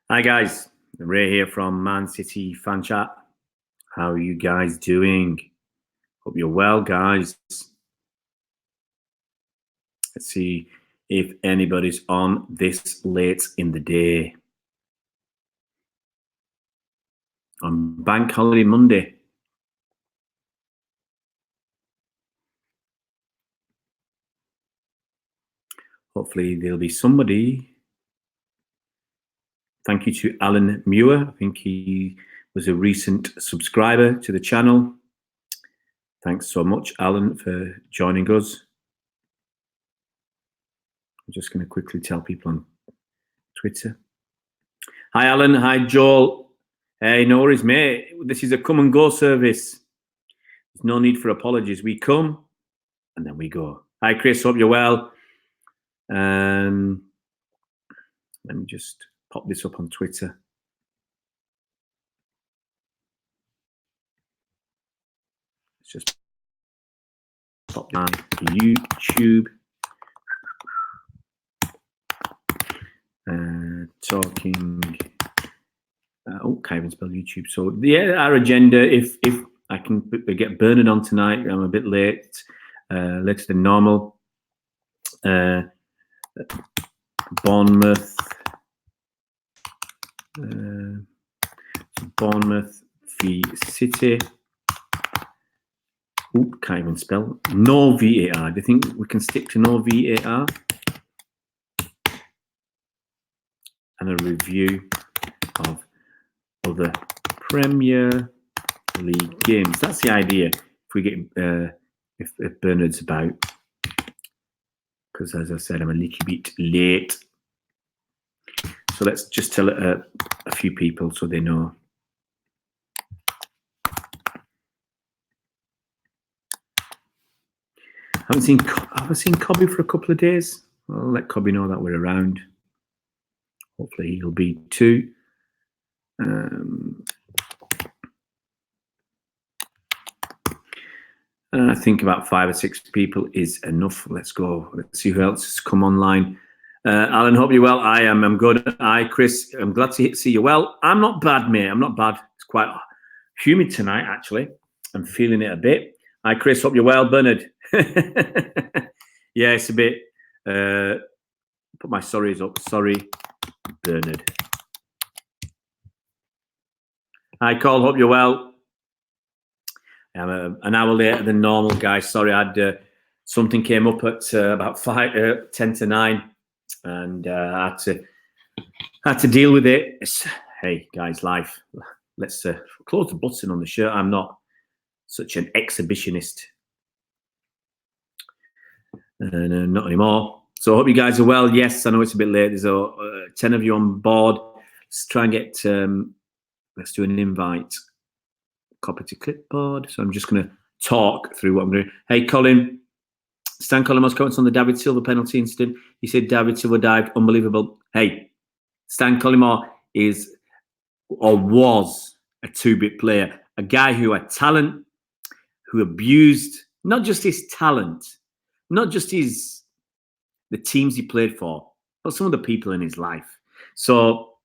Hi guys, Ray here from Man City Fan Chat. How are you guys doing? Hope you're well, guys. Let's see if anybody's on this late in the day. On Bank Holiday Monday. Hopefully there'll be somebody. Thank you to Alan Muir. I think he was a recent subscriber to the channel. Thanks so much, Alan, for joining us. I'm just going to quickly tell people on Twitter. Hi, Alan. Hi, Joel. Hey, no worries, mate. This is a come and go service. There's no need for apologies. We come and then we go. Hi, Chris. Hope you're well. Let me just pop this up on Twitter. Let's just pop down YouTube. Talking. Can't even spell YouTube. So yeah, our agenda. If I can get Bernard on tonight, I'm a bit late, later than normal. Bournemouth v City. Can't even spell. No VAR. Do you think we can stick to no VAR? And a review of other Premier League games. That's the idea. If we get if Bernard's about, because as I said, I'm a little bit late. So let's just tell a few people so they know. I haven't seen Cobby for a couple of days. I'll let Cobby know that we're around. Hopefully he'll be too. I think about 5 or 6 people is enough. Let's go. Let's see who else has come online. Alan, hope you're well. I am. I'm good. Hi, Chris. I'm glad to see you well. I'm not bad, mate. I'm not bad. It's quite humid tonight, actually. I'm feeling it a bit. Hi, Chris. Hope you're well. Bernard. Yeah, it's a bit. Put my sorries up. Sorry, Bernard. Hi, Cole. Hope you're well. I'm an hour later than normal, guys. Sorry, I had something came up at about 10 to 9, and I had to deal with it. Hey, guys, life. Let's close the button on the shirt. I'm not such an exhibitionist. No, not anymore. So I hope you guys are well. Yes, I know it's a bit late. There's 10 of you on board. Let's try and get. Let's do an invite. Copy to clipboard. So I'm just going to talk through what I'm going to do. Hey, Colin. Stan Collins comments on the David Silva penalty incident. He said David Silva dived. Unbelievable. Hey, Stan Collymore is or was a 2-bit player. A guy who had talent, who abused not just his talent, not just the teams he played for, but some of the people in his life. So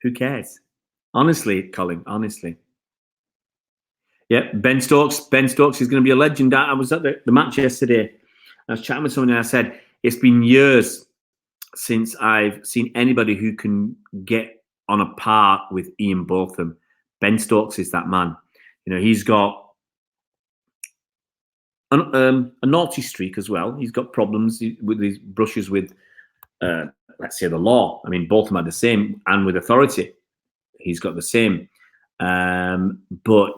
who cares? Honestly, Colin, honestly. Yeah, Ben Stokes. Ben Stokes is going to be a legend. I was at the match yesterday. I was chatting with someone and I said, it's been years since I've seen anybody who can get on a par with Ian Botham. Ben Stokes is that man. You know, he's got a naughty streak as well. He's got problems with his brushes with, let's say, the law. I mean, Botham had the same, and with authority. He's got the same. But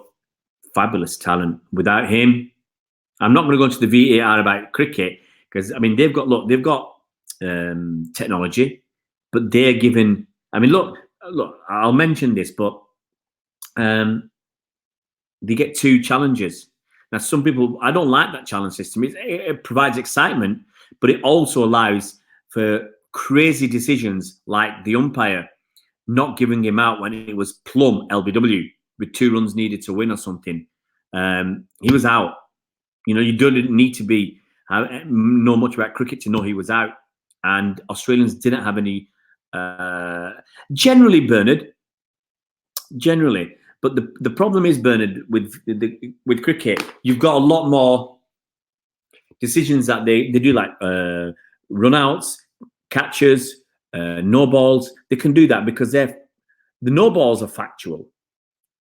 fabulous talent. Without him, I'm not going to go into the VAR about cricket because I mean they've got technology, but they're given. I mean, look. I'll mention this, but they get 2 challenges. Now, some people, I don't like that challenge system. It provides excitement, but it also allows for crazy decisions like the umpire not giving him out when it was plumb LBW with 2 runs needed to win or something. He was out. You know, you don't need to know much about cricket to know he was out. And Australians didn't have any Generally, Bernard. Generally, but the problem is, Bernard, with cricket, you've got a lot more decisions that they do, like run-outs, catches, no balls. They can do that because the no balls are factual.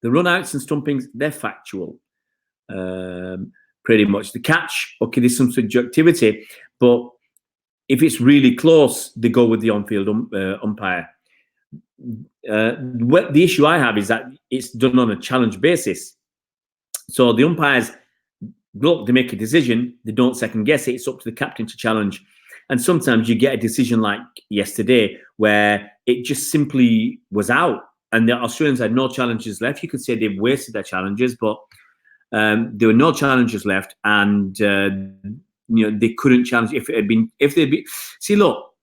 The run-outs and stumpings, they're factual. Pretty much. The catch, okay, there's some subjectivity, but if it's really close, they go with the on-field umpire. The issue I have is that it's done on a challenge basis. So the umpires, look, they make a decision, they don't second guess it. It's up to the captain to challenge. And sometimes you get a decision like yesterday where it just simply was out and the Australians had no challenges left. You could say they've wasted their challenges, but there were no challenges left, and they couldn't challenge if it had been. If they'd be, see, look,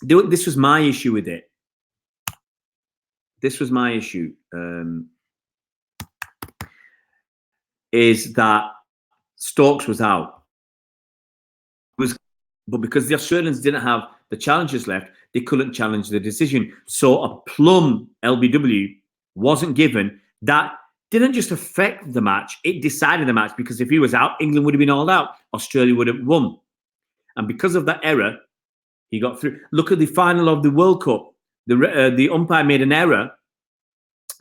this was my issue with it. This was my issue. Is that Stokes was out. But because the Australians didn't have the challenges left, they couldn't challenge the decision. So a plum LBW wasn't given. That didn't just affect the match, it decided the match, because if he was out, England would have been all out. Australia would have won. And because of that error, he got through. Look at the final of the World Cup. The umpire made an error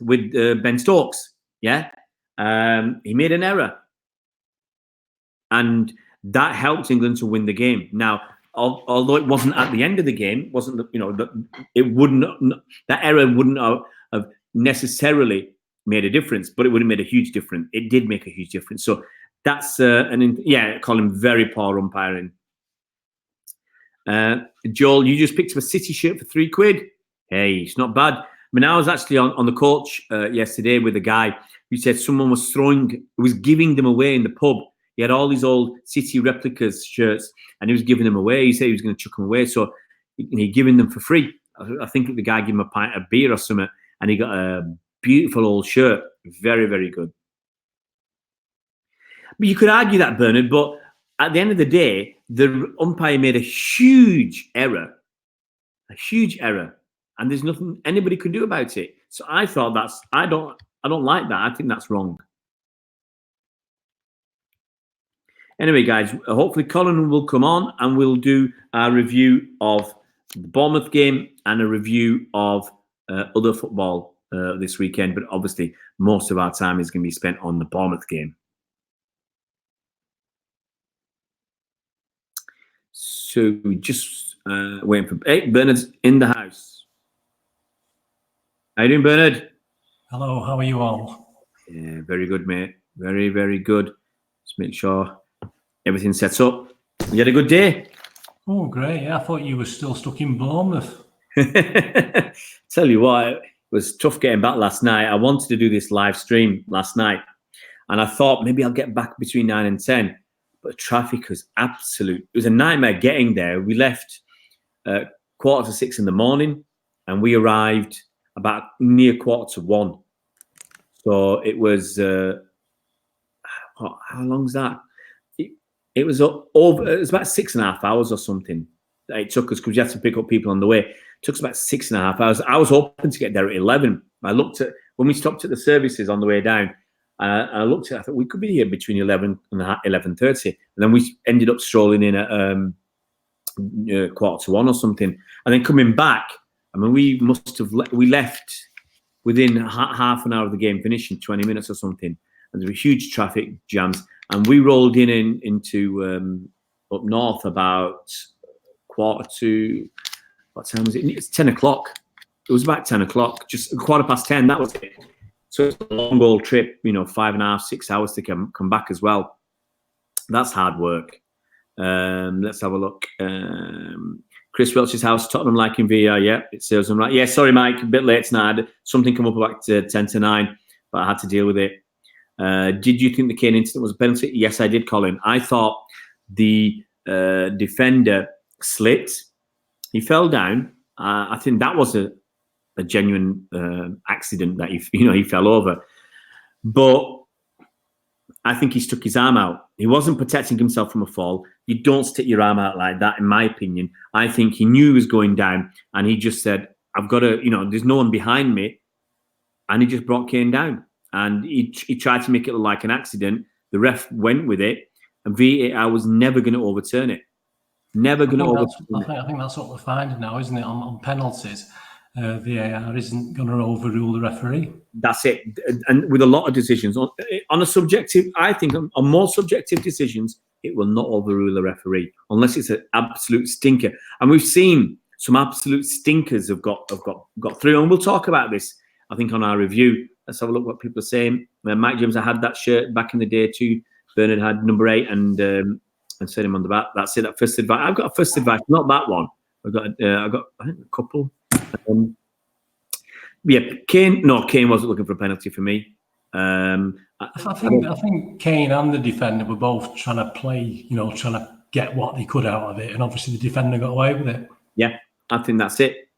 with Ben Stokes. Yeah, he made an error. And that helped England to win the game. Now, although it wasn't at the end of the game, it wouldn't, that error wouldn't have necessarily made a difference, but it would have made a huge difference. It did make a huge difference. So that's Colin, very poor umpiring. Joel, you just picked up a City shirt for £3. Hey, it's not bad. I mean, I was actually on the coach yesterday with a guy who said someone was giving them away in the pub. He had all these old City replicas shirts and he was giving them away. He said he was going to chuck them away. So he giving them for free. I think the guy gave him a pint of beer or something, and he got a beautiful old shirt. Very, very good. But you could argue that, Bernard, but at the end of the day, the umpire made a huge error. A huge error. And there's nothing anybody can do about it. So I thought I don't like that. I think that's wrong. Anyway, guys, hopefully Colin will come on and we'll do a review of the Bournemouth game and a review of other football this weekend. But obviously, most of our time is going to be spent on the Bournemouth game. So we just waiting for... Hey, Bernard's in the house. How you doing, Bernard? Hello, how are you all? Yeah, very good, mate. Very, very good. Just make sure everything's set up. You had a good day? Oh, great. Yeah, I thought you were still stuck in Bournemouth. Tell you what, it was tough getting back last night. I wanted to do this live stream last night, and I thought maybe I'll get back between 9 and 10. But traffic was absolute. It was a nightmare getting there. We left 6:15 in the morning, and we arrived about near 1:45. So it was, how long's that? It was over. It was about 6.5 hours or something. It took us because we had to pick up people on the way. It took us about 6.5 hours. I was hoping to get there at 11. I looked at when we stopped at the services on the way down. I looked at it, I thought we could be here between 11 and 11:30. And then we ended up strolling in at 1:45 or something. And then coming back, I mean, we must have we left within half an hour of the game finishing, 20 minutes or something. And there were huge traffic jams. And we rolled into up north about 1:45. What time was it? It's 10 o'clock. It was about 10 o'clock, just 10:15. That was it. So it's a long old trip, 5.5, 6 hours to come back as well. That's hard work. Let's have a look. Chris Welch's house, Tottenham liking VR. Yeah, it serves them right. Yeah, sorry, Mike, a bit late tonight. I had something come up about 10 to 9, but I had to deal with it. Did you think the Kane incident was a penalty? Yes, I did, Colin. I thought the defender slipped. He fell down. I think that was a genuine accident that he fell over. But I think he stuck his arm out. He wasn't protecting himself from a fall. You don't stick your arm out like that, in my opinion. I think he knew he was going down, and he just said, I've got to, there's no one behind me. And he just brought Kane down. And he tried to make it look like an accident. The ref went with it, and VAR was never going to overturn it. Never going to overturn it. I think that's what we're finding now, isn't it? On penalties, VAR isn't going to overrule the referee. That's it. And with a lot of decisions, on a subjective, I think on more subjective decisions, it will not overrule the referee unless it's an absolute stinker. And we've seen some absolute stinkers have got through. And we'll talk about this, I think, on our review. Let's have a look what people are saying. Mike James, I had that shirt back in the day too. Bernard had number 8 and said him on the back. That's it. That first advice. I've got a first advice, not that one. I've got I think a couple. Kane wasn't looking for a penalty for me. I think Kane and the defender were both trying to play, trying to get what they could out of it, and obviously the defender got away with it. Yeah, I think that's it.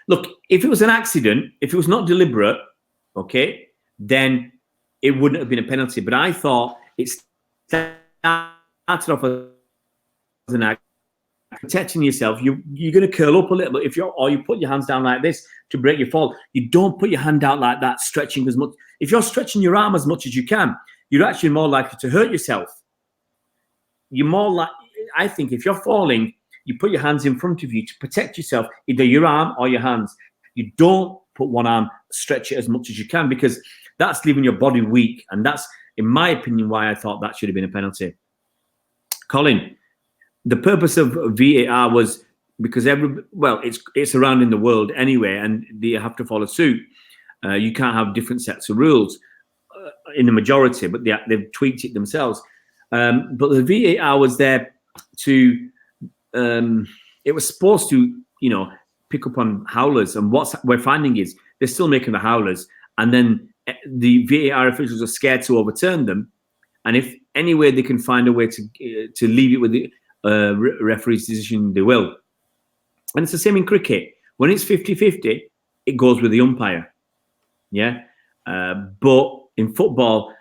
Look, if it was an accident, if it was not deliberate, okay, then it wouldn't have been a penalty. But I thought it started off as an accident. Protecting yourself, you're going to curl up a little bit or you put your hands down like this to break your fall. You don't put your hand out like that, stretching as much. If you're stretching your arm as much as you can, you're actually more likely to hurt yourself. You're more like, I think, if you're falling, you put your hands in front of you to protect yourself, either your arm or your hands. You don't put one arm, stretch it as much as you can, because that's leaving your body weak, and that's, in my opinion, why I thought that should have been a penalty. Colin. The purpose of VAR was because it's around in the world anyway, and they have to follow suit. You can't have different sets of rules in the majority, but they've tweaked it themselves. But the VAR was there to. It was supposed to, pick up on howlers, and what we're finding is they're still making the howlers, and then the VAR officials are scared to overturn them, and if any way they can find a way to leave it with the referee's decision, they will. And it's the same in cricket. When it's 50-50, it goes with the umpire. Yeah. But in football,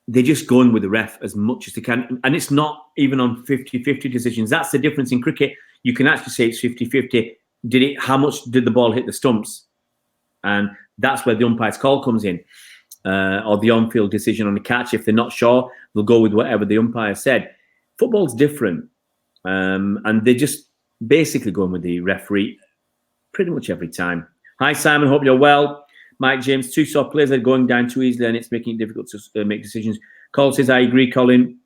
they're just going with the ref as much as they can. And it's not even on 50-50 decisions. That's the difference in cricket. You can actually say it's 50-50. How much did the ball hit the stumps? And that's where the umpire's call comes in. Or the on-field decision on the catch. If they're not sure, they'll go with whatever the umpire said. Football's different, and they're just basically going with the referee pretty much every time. Hi, Simon. Hope you're well. Mike James, 2 sore players are going down too easily, and it's making it difficult to make decisions. Colin says, I agree, Colin.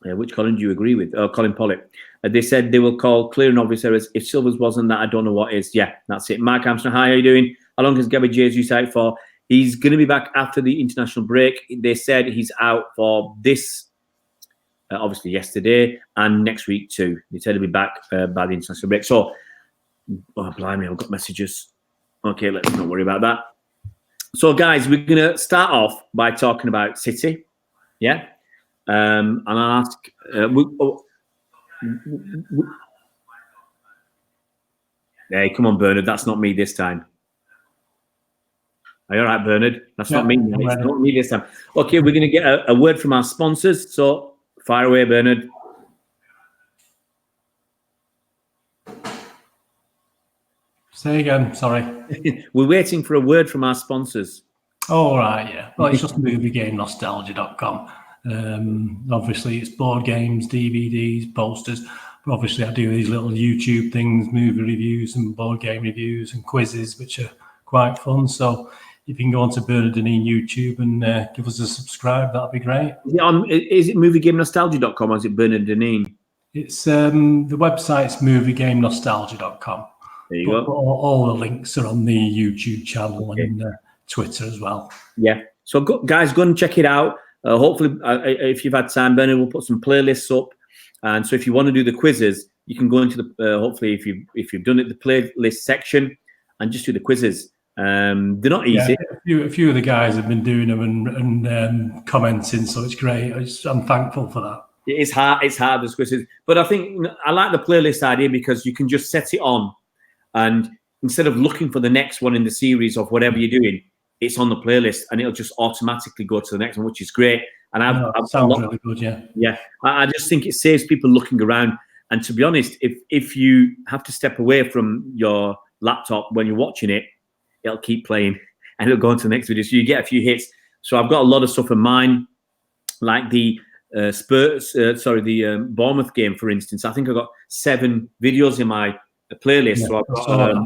Which Colin do you agree with? Oh, Colin Pollitt. They said they will call clear and obvious errors. If Silvers wasn't that, I don't know what is. Yeah, that's it. Mark Armstrong, hi, how are you doing? How long has Gabby Jesus out for? He's going to be back after the international break. They said he's out for this. Obviously yesterday and next week too. They said he'll be back by the international break. So, blimey, I've got messages. Okay, let's not worry about that. So, guys, we're going to start off by talking about City. Yeah? And I'll ask... hey, come on, Bernard. That's not me this time. Are you all right, Bernard? That's not me. It's not me this time. Okay, we're going to get a word from our sponsors. So, fire away, Bernard. Say again, sorry. We're waiting for a word from our sponsors. Oh, right, yeah. Well, it's just moviegamenostalgia.com. Obviously, it's board games, DVDs, posters. But obviously, I do these little YouTube things, movie reviews and board game reviews and quizzes, which are quite fun. So if you can go onto Bernard Deneen YouTube and give us a subscribe, that'd be great. Is it moviegamenostalgia.com or is it Bernard Deneen? It's the website's moviegamenostalgia.com. There you go. All the links are on the YouTube channel and Twitter as well. Yeah. So guys, go and check it out. Hopefully, if you've had time, Bernard will put some playlists up. And so if you want to do the quizzes, you can go into the hopefully if you've done it, the playlist section, and just do the quizzes. They're not easy. Yeah, a few of the guys have been doing them and commenting, so it's great. I'm thankful for that. It's hard. It's hard, the quizzes, but I think I like the playlist idea because you can just set it on, and instead of looking for the next one in the series of whatever you're doing, it's on the playlist and it'll just automatically go to the next one, which is great. And I've sounds really good, yeah. Yeah, I just think it saves people looking around. And to be honest, if you have to step away from your laptop when you're watching it, it'll keep playing and it'll go on to the next video. So you get a few hits. So I've got a lot of stuff in mine, like the Bournemouth game, for instance. I think I've got 7 videos in my playlist. Yeah, so I've got,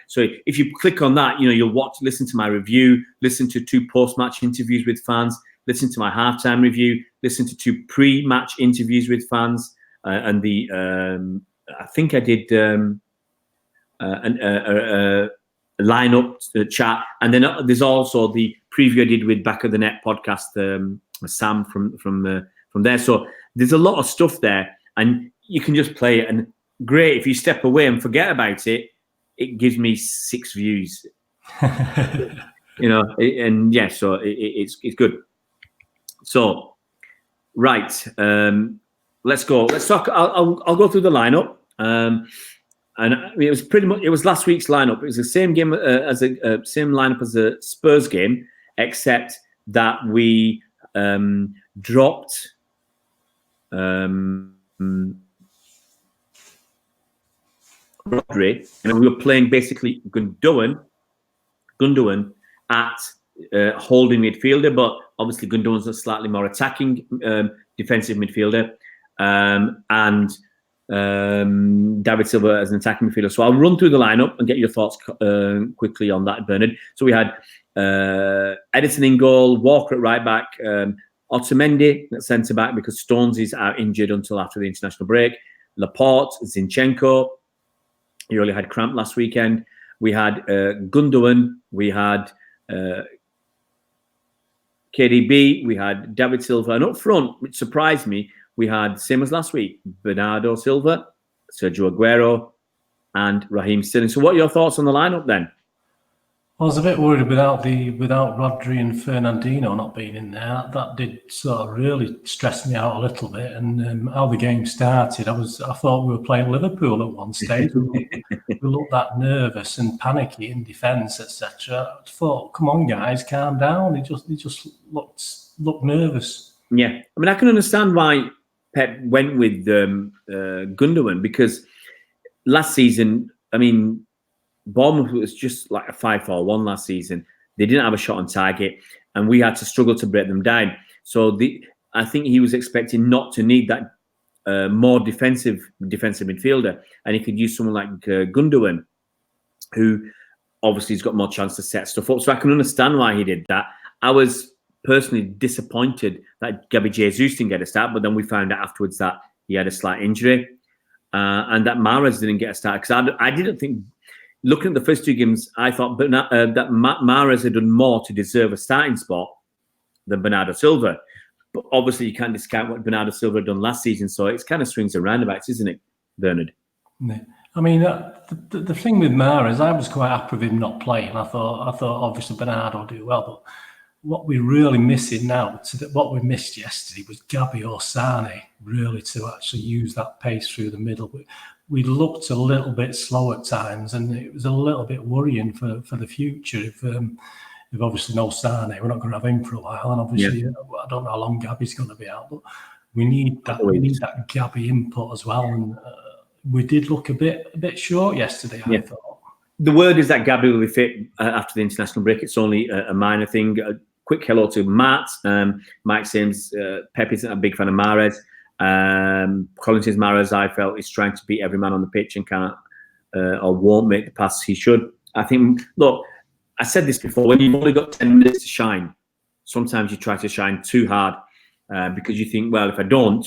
So if you click on that, you'll listen to my review, listen to 2 post-match interviews with fans, listen to my halftime review, listen to 2 pre-match interviews with fans, and I think I did a lineup chat, and then there's also the preview I did with Back of the Net podcast, Sam from there. So there's a lot of stuff there, and you can just play it. And great if you step away and forget about it. It gives me 6 views, and yeah, so it's good. So right, let's go. Let's talk. I'll go through the lineup. And I mean, it was last week's lineup. It was the same game same lineup as the Spurs game, except that we dropped Rodri, and we were playing basically Gundogan at holding midfielder, but obviously Gundogan's a slightly more attacking defensive midfielder, and David Silva as an attacking midfielder. So I'll run through the lineup and get your thoughts quickly on that, Bernard. So we had Edison in goal, Walker at right back, Otamendi at centre back because Stones is out injured until after the international break, Laporte, Zinchenko. He only had cramp last weekend. We had Gundogan. We had KDB. We had David Silva. And up front, which surprised me, we had, same as last week, Bernardo Silva, Sergio Aguero, and Raheem Sterling. So what are your thoughts on the lineup then? I was a bit worried without Rodri and Fernandinho not being in there. That did sort of really stress me out a little bit. And how the game started, I thought we were playing Liverpool at one stage. we looked that nervous and panicky in defence, etc. I thought, come on, guys, calm down. He just looked nervous. Yeah, I mean, I can understand why Pep went with Gundogan, because last season, I mean, Bournemouth was just like a 5-4-1 last season. They didn't have a shot on target, and we had to struggle to break them down. So I think he was expecting not to need that more defensive midfielder, and he could use someone like Gundogan, who obviously has got more chance to set stuff up. So I can understand why he did that. I was personally disappointed that Gabby Jesus didn't get a start, but then we found out afterwards that he had a slight injury, and that Mahrez didn't get a start, because I didn't think, looking at the first 2 games, I thought that Mahrez had done more to deserve a starting spot than Bernardo Silva. But obviously you can't discount what Bernardo Silva had done last season, so it's kind of swings and roundabouts, isn't it, Bernard? Yeah. I mean, the thing with Mahrez, I was quite happy with him not playing. I thought obviously Bernardo will do well, but what we're really missing now, what we missed yesterday, was Gabby or Sane really to actually use that pace through the middle. We looked a little bit slow at times, and it was a little bit worrying for the future. If obviously no Sane, we're not going to have him for a while, and obviously I don't know how long Gabby's going to be out, but we need that Gabby input as well. And we did look a bit short yesterday, I thought. The word is that Gabby will be fit after the international break. It's only a minor thing. A quick hello to Matt. Mike Sims, Pep isn't a big fan of Mahrez. Colin says Mahrez, I felt, is trying to beat every man on the pitch and can't or won't make the pass he should. I think, look, I said this before, when you've only got 10 minutes to shine, sometimes you try to shine too hard because you think, well, if I don't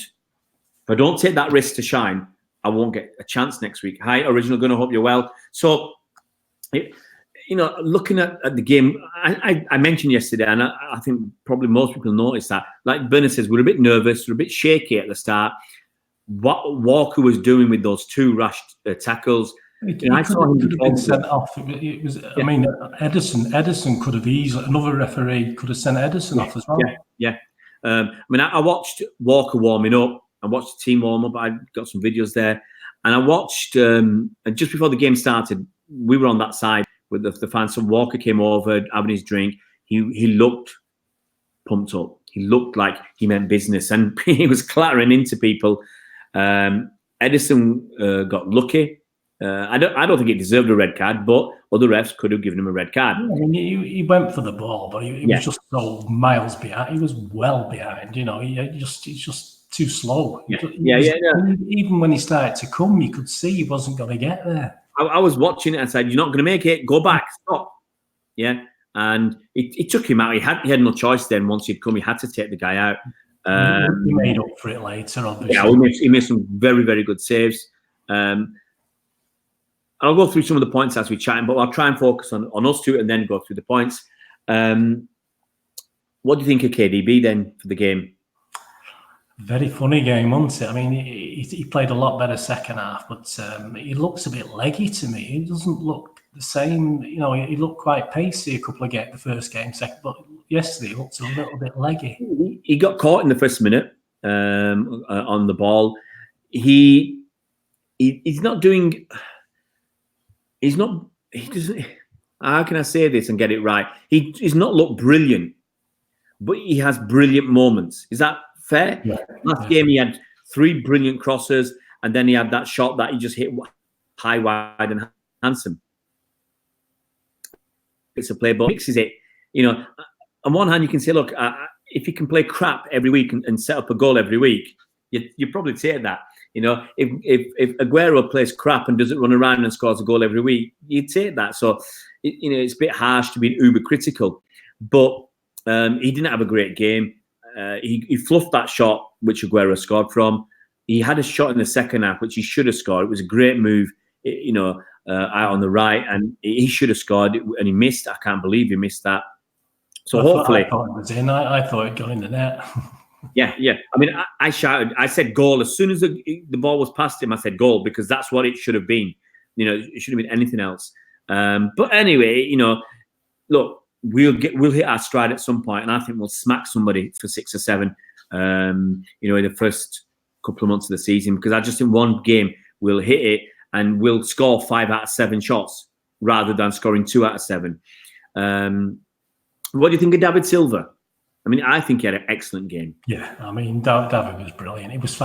take that risk to shine, I won't get a chance next week. Hi, Original Gunner, hope you're well. So, looking at the game, I mentioned yesterday, and I think probably most people noticed that, like Bernard says, we're a bit nervous, we're a bit shaky at the start. What Walker was doing with those 2 rash tackles, I saw him could have been sent off. It was, I mean, Edison could have easily, another referee could have sent Edison off as well. Yeah. I mean, I watched Walker warming up. I watched the team warm up. I got some videos there, and I watched. And just before the game started, we were on that side with the fans. So Walker came over, having his drink. He looked pumped up. He looked like he meant business, and he was clattering into people. Edison got lucky. I don't think he deserved a red card, but other refs could have given him a red card. Yeah, I mean, he went for the ball, but he was just so miles behind. He was well behind. He's just too slow. Even when he started to come, you could see he wasn't going to get there. I was watching it and said, "You're not going to make it. Go back. Stop." Yeah, and it took him out. He had no choice then. Once he'd come, he had to take the guy out. He made up for it later, obviously. Yeah, he made some very, very good saves. I'll go through some of the points as we chat, but I'll try and focus on us two and then go through the points. What do you think of KDB then for the game? Very funny game, wasn't it? I mean, he played a lot better second half, but he looks a bit leggy to me. He doesn't look the same. He looked quite pacey a couple of games, the first game, second, but yesterday he looked a little bit leggy. He got caught in the first minute on the ball. He's not doing. He doesn't. How can I say this and get it right? He's not looked brilliant, but he has brilliant moments. Is that fair? Yeah. Last game he had 3 brilliant crosses, and then he had that shot that he just hit high, wide, and handsome. It's a play, but mixes it. On one hand, you can say, look, if you can play crap every week and set up a goal every week, you probably take that. If Aguero plays crap and doesn't run around and scores a goal every week, you take that. So, it's a bit harsh to be uber critical, but he didn't have a great game. He fluffed that shot which Aguero scored from. He had a shot in the second half which he should have scored. It was a great move, out on the right, and he should have scored, and he missed. I can't believe he missed that. So hopefully, I thought it was in. I thought it got in the net. Yeah. I mean, I shouted. I said goal as soon as the ball was past him. I said goal because that's what it should have been. It should have been anything else. But anyway, look, we'll hit our stride at some point, and I think we'll smack somebody for 6 or 7. In the first couple of months of the season, because I just in one game we'll hit it and we'll score 5 out of 7 shots rather than scoring 2 out of 7. What do you think of David Silva? I mean, I think he had an excellent game. Yeah, I mean, David was brilliant. He was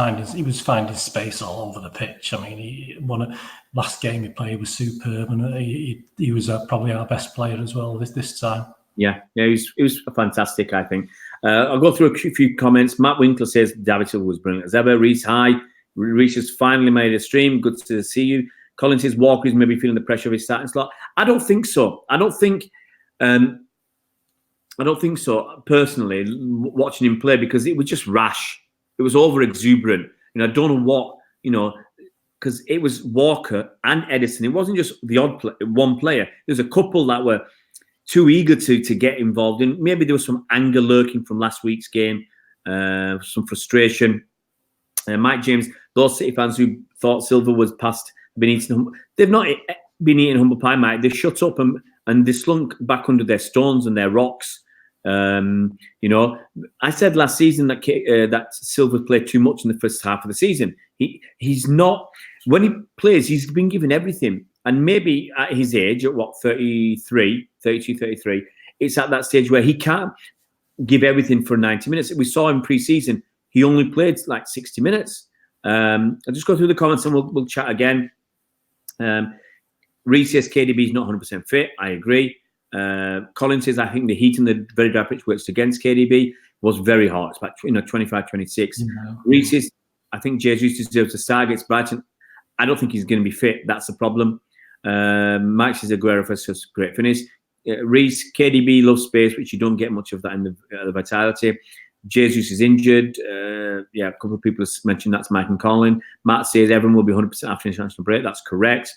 finding space all over the pitch. I mean, last game he played was superb, and he was probably our best player as well this time. Yeah, he was fantastic, I think. I'll go through a few comments. Matt Winkler says David Silva was brilliant as ever. Reese, hi. Reese has finally made a stream. Good to see you. Colin says Walker is maybe feeling the pressure of his starting slot. I don't think so. I don't think so, personally, watching him play, because it was just rash. It was over exuberant. I don't know what, because it was Walker and Edison. It wasn't just the odd one player. There's a couple that were too eager to get involved in. Maybe there was some anger lurking from last week's game, some frustration. Mike James, those City fans who thought Silva was past been eating, they've not been eating humble pie, Mike. They shut up and they slunk back under their stones and their rocks. I said last season that Silva played too much in the first half of the season. He's not, when he plays, he's been given everything. And maybe at his age, at 32, 33, it's at that stage where he can't give everything for 90 minutes. We saw him pre-season, he only played like 60 minutes. I'll just go through the comments and we'll chat again. Reece says KDB is not 100% fit. I agree. Colin says, I think the heat and the very dry pitch works against KDB. Was very hot. It's about 25, 26. Yeah. Reece says, I think Jesus deserves to start against Brighton. I don't think he's going to be fit. That's the problem. Mike says Aguero first, just great finish. Reece, KDB loves space, which you don't get much of that in the Vitality. Jesus is injured. A couple of people have mentioned that's Mike and Colin. Matt says everyone will be 100% after international break. That's correct.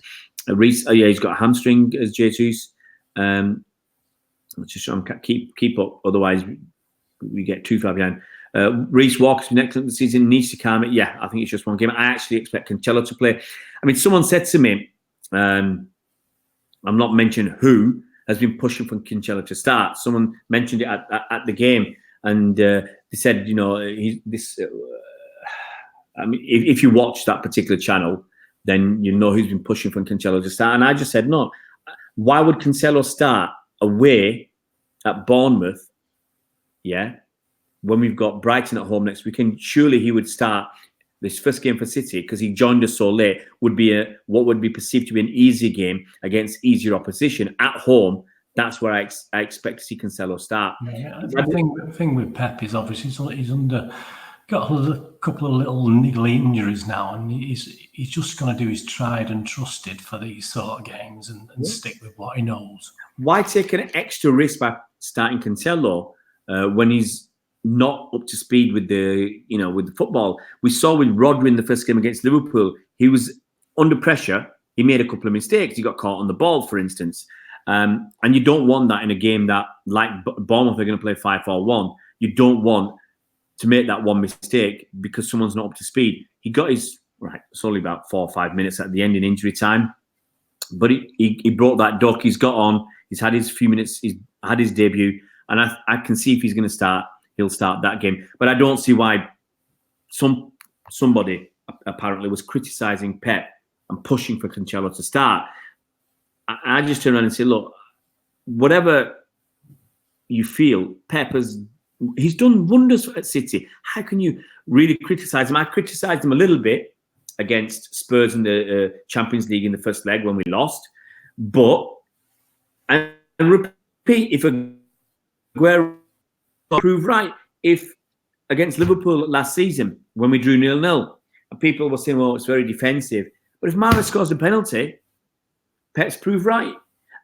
Reece, he's got a hamstring as Jesus. Let's just try and keep up. Otherwise, we get too far behind. Reece Walker's been excellent this season. Needs to calm it. Yeah, I think it's just one game. I actually expect Cancelo to play. I mean, someone said to me, I'm not mentioning who has been pushing for Cancelo to start. Someone mentioned it at the game, and they said, I mean, if you watch that particular channel, then you know who's been pushing for Cancelo to start. And I just said no. why would Cancelo start away at Bournemouth? Yeah, when we've got Brighton at home next weekend, surely he would start this first game for City because he joined us so late. Would be what would be perceived to be an easier game against easier opposition at home. That's where I expect to see Cancelo start. Yeah, the thing with Pep is obviously he's got a couple of little niggly injuries now, and he's just going to do his tried and trusted for these sort of games and stick with what he knows. Why take an extra risk by starting Cancelo when he's not up to speed with with the football? We saw with Rodri in the first game against Liverpool, he was under pressure. He made a couple of mistakes. He got caught on the ball, for instance. And you don't want that in a game that, like Bournemouth, they're going to play 5-4-1. You don't want to make that one mistake because someone's not up to speed. He got his, it's only about 4 or 5 minutes at the end in injury time. But he brought that duck. He's got on. He's had his few minutes. He's had his debut. And I can see if he's going to start, he'll start that game. But I don't see why somebody apparently was criticising Pep and pushing for Cancelo to start. I just turn around and say, look, whatever you feel, Pep he's done wonders at City. How can you really criticise him? I criticised him a little bit against Spurs in the Champions League in the first leg when we lost. But, and repeat, if Aguero proved right, if against Liverpool last season when we drew 0-0, and people were saying, well, it's very defensive. But if Mahrez scores a penalty, Pep's proved right.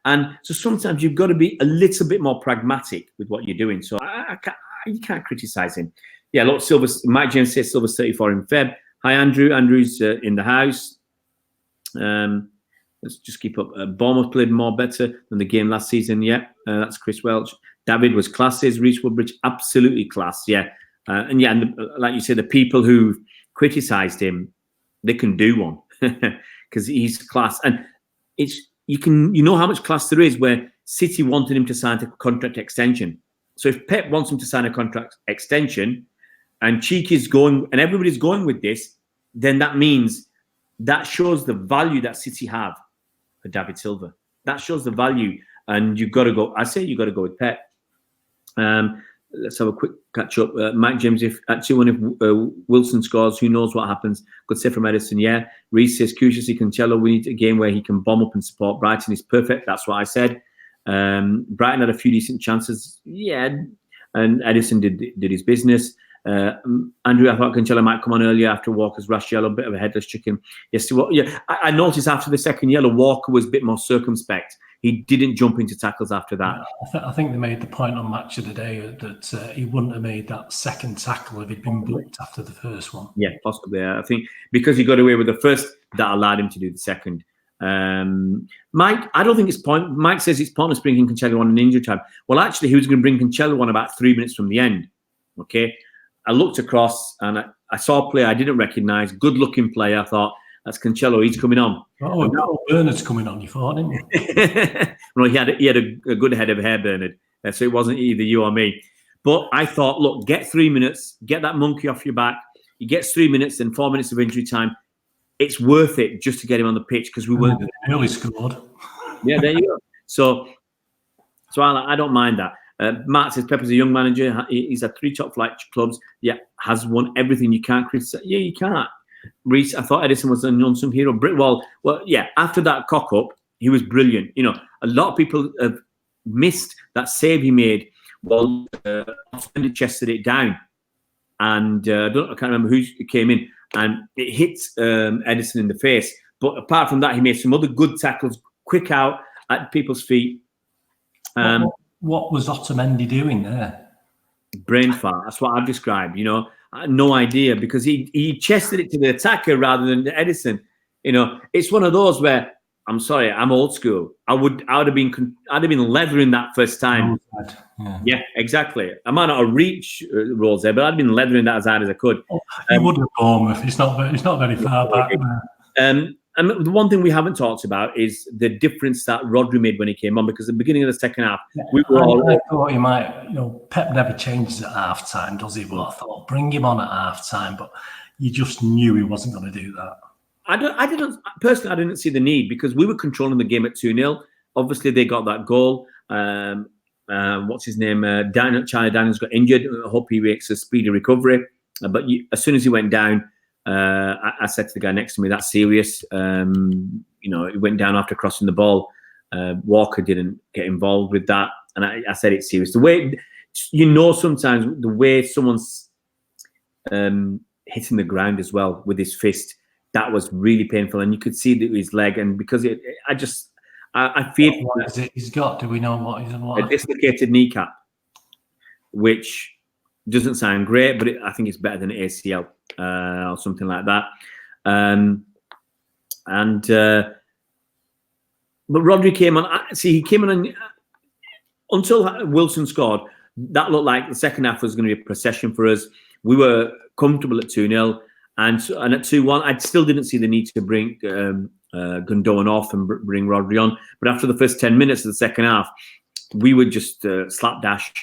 And so sometimes you've got to be a little bit more pragmatic with what you're doing. So you can't criticise him. Yeah, look, Mike James says Silver's 34 in Feb. Hi, Andrew. Andrew's in the house. Let's just keep up. Bournemouth played better than the game last season. Yeah, that's Chris Welch. David was classes. Reece Woodbridge, absolutely class. Yeah. And like you said, the people who criticised him, they can do one because he's class. And you know how much class there is where City wanted him to sign a contract extension. So if Pep wants him to sign a contract extension and Cheeky's going and everybody's going with this, then that means that shows the value that City have for David Silva. That shows the value, and you've got to go. I say you've got to go with Pep. Let's have a quick catch up. Mike James, if at 2-1, if Wilson scores, who knows what happens? Good save from Edison. Yeah. Reece says, Curiously, Cancelo, we need a game where he can bomb up and support Brighton. Is perfect. That's what I said. Brighton had a few decent chances. Yeah. And Edison did his business. Andrew, I thought Cancelo might come on earlier after Walker's rash yellow, bit of a headless chicken. Yes, yeah. I noticed after the second yellow, Walker was a bit more circumspect. He didn't jump into tackles after that. I think they made the point on Match of the Day that he wouldn't have made that second tackle if he'd been booked after the first one. Yeah, possibly. I think because he got away with the first, that allowed him to do the second. Mike, I don't think it's point. Mike says it's pointless bringing Cancelo on in injury time. Well, actually, he was going to bring Cancelo on about 3 minutes from the end. Okay, I looked across and I saw a player I didn't recognise. Good-looking player. I thought, that's Cancelo. He's coming on. Oh, Bernard's coming on. You thought, didn't you? Well, he had a good head of hair, Bernard. So it wasn't either you or me. But I thought, look, get 3 minutes, get that monkey off your back. He gets 3 minutes and 4 minutes of injury time. It's worth it just to get him on the pitch because we weren't early scored. Yeah, there you go. So I don't mind that. Matt says Pepper's a young manager. He's had 3 top flight clubs. Yeah, has won everything. You can't criticize. Yeah, you can't. Reece, I thought Edison was an unsung hero. Well, yeah. After that cock up, he was brilliant. You know, a lot of people have missed that save he made. Well, he chested it down, and I can't remember who came in, and it hit Edison in the face. But apart from that, he made some other good tackles, quick out at people's feet. What was Otamendi doing there? Brain fart. That's what I've described. You know, I had no idea because he chested it to the attacker rather than Edison. You know, it's one of those where I'm sorry, I'm old school. I'd have been leathering that first time. Yeah, exactly. I might not have reached rolls there, but I'd been leathering that as hard as I could. He wouldn't have Bournemouth. It's not very far back. And the one thing we haven't talked about is the difference that Rodri made when he came on, because at the beginning of the second half, we were all... I thought you might, Pep never changes at half time, does he? Well, I thought bring him on at half time, but you just knew he wasn't going to do that. I didn't see the need because we were controlling the game at 2-0. obviously they got that goal. What's his name? Charlie Daniels got injured. I hope he makes a speedy recovery. But as soon as he went down, I said to the guy next to me, "That's serious." He went down after crossing the ball. Walker didn't get involved with that, and I said it's serious. The way sometimes the way someone's hitting the ground as well with his fist, that was really painful, and you could see that his leg. And because I feared what is it he's got? Do we know what he's a dislocated kneecap, which doesn't sound great, but I think it's better than ACL or something like that. But Rodri came on. He came on until Wilson scored. That looked like the second half was going to be a procession for us. We were comfortable at 2-0, and at 2-1, I still didn't see the need to bring Gundogan off and bring Rodri on. But after the first 10 minutes of the second half, we were just slapdash.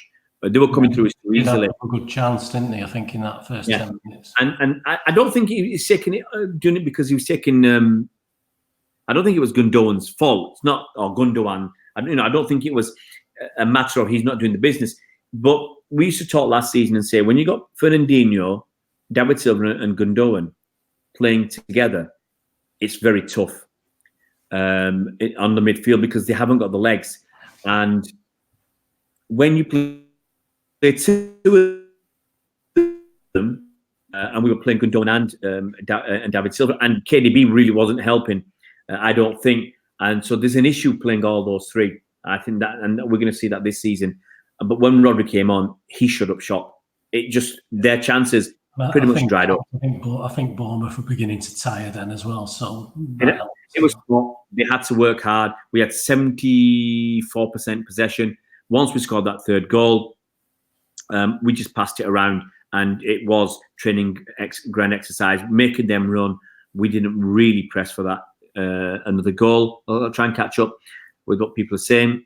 They were coming through so easily. A good chance, didn't they? I think in that first 10 minutes. And I don't think he's taking it, doing it because he was taking. I don't think it was Gundogan's fault. It's not, or Gundogan. I don't think it was a matter of he's not doing the business. But we used to talk last season and say, when you got Fernandinho, David Silva, and Gundogan playing together, it's very tough on the midfield because they haven't got the legs. And when you play two of them, and we were playing Gundogan and David Silva, and KDB really wasn't helping, I don't think. And so there's an issue playing all those three. I think that, and we're going to see that this season. But when Rodri came on, he shut up shop. It just, their chances pretty much dried up. I think Bournemouth were beginning to tire then as well. So it was, they had to work hard. We had 74% possession. Once we scored that third goal, we just passed it around, and it was training grand exercise, making them run. We didn't really press for that. Another goal. I'll try and catch up with what people are saying.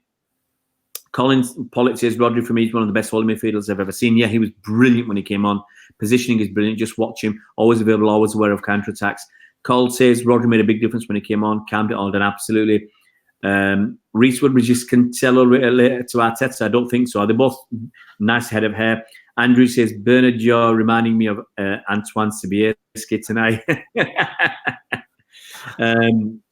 Collins Pollock says Rodri for me is one of the best holding midfielders I've ever seen. Yeah, he was brilliant when he came on. Positioning is brilliant. Just watch him. Always available, always aware of counter-attacks. Cole says Rodri made a big difference when he came on. Calmed it all down, absolutely. Reece would just Cancelo later to Arteta. I don't think so. They're both nice head of hair. Andrew says Bernard, you're reminding me of Antoine Sobieski tonight.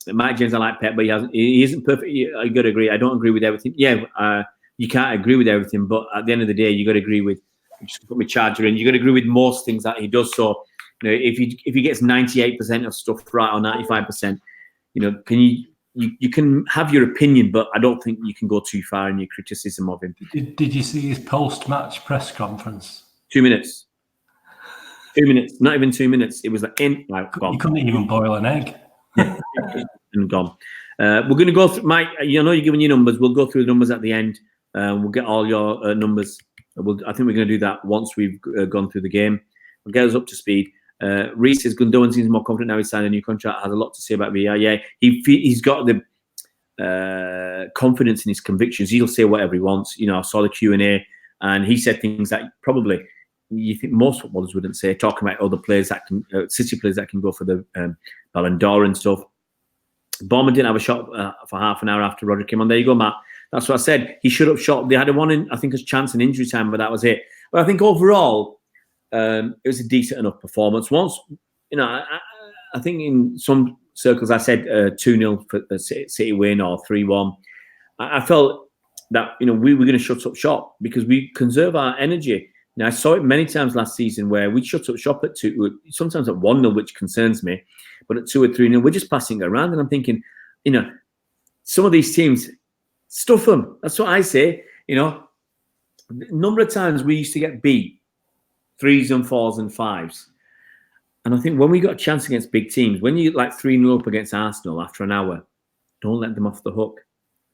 Mike James, I like Pep, but he isn't perfect. I got to agree. I don't agree with everything. Yeah, you can't agree with everything, but at the end of the day, you got to agree with. Just put my charger in. You got to agree with most things that he does. So, if he gets 98% of stuff right or 95%, you can have your opinion, but I don't think you can go too far in your criticism of him. Did you see his post-match press conference? 2 minutes. 2 minutes. Not even 2 minutes. It was like gone. You couldn't even boil an egg. And gone. We're going to go through, Mike. You're giving your numbers. We'll go through the numbers at the end. We'll get all your numbers. I think we're going to do that once we've gone through the game. We'll get us up to speed. Reece says Gundogan seems more confident now he's signed a new contract. Has a lot to say about VR. Yeah, he's got the confidence in his convictions. He'll say whatever he wants. I saw the Q&A, and he said things that probably you think most footballers wouldn't say, talking about other players that can, City players that can go for the Ballon d'Or and stuff. Bournemouth didn't have a shot for half an hour after Rodri came on. There you go, Matt. That's what I said. He should have shot. They had a chance in injury time, but that was it. But I think overall, it was a decent enough performance. Once, I think in some circles I said 2-0 for the City win or 3-1. I felt that we were going to shut up shop because we conserve our energy. Now, I saw it many times last season where we shut up shop at 2, sometimes at 1-0, which concerns me, but at 2 or 3-0, we're just passing it around. And I'm thinking, some of these teams, stuff them. That's what I say. A number of times we used to get beat 3s and 4s and 5s. And I think when we got a chance against big teams, when you like 3-0 up against Arsenal after an hour, don't let them off the hook.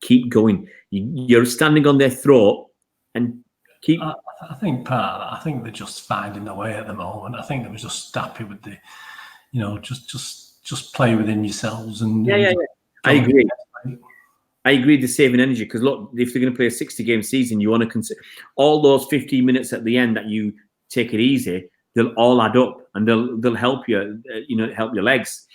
Keep going. You're standing on their throat and keep. I think they're just finding their way at the moment. I think they were just happy with the, just play within yourselves and. Yeah. I agree. I agree to saving energy because look, if they're going to play a 60-game season, you want to consider all those 15 minutes at the end that you take it easy. They'll all add up and they'll help you, help your legs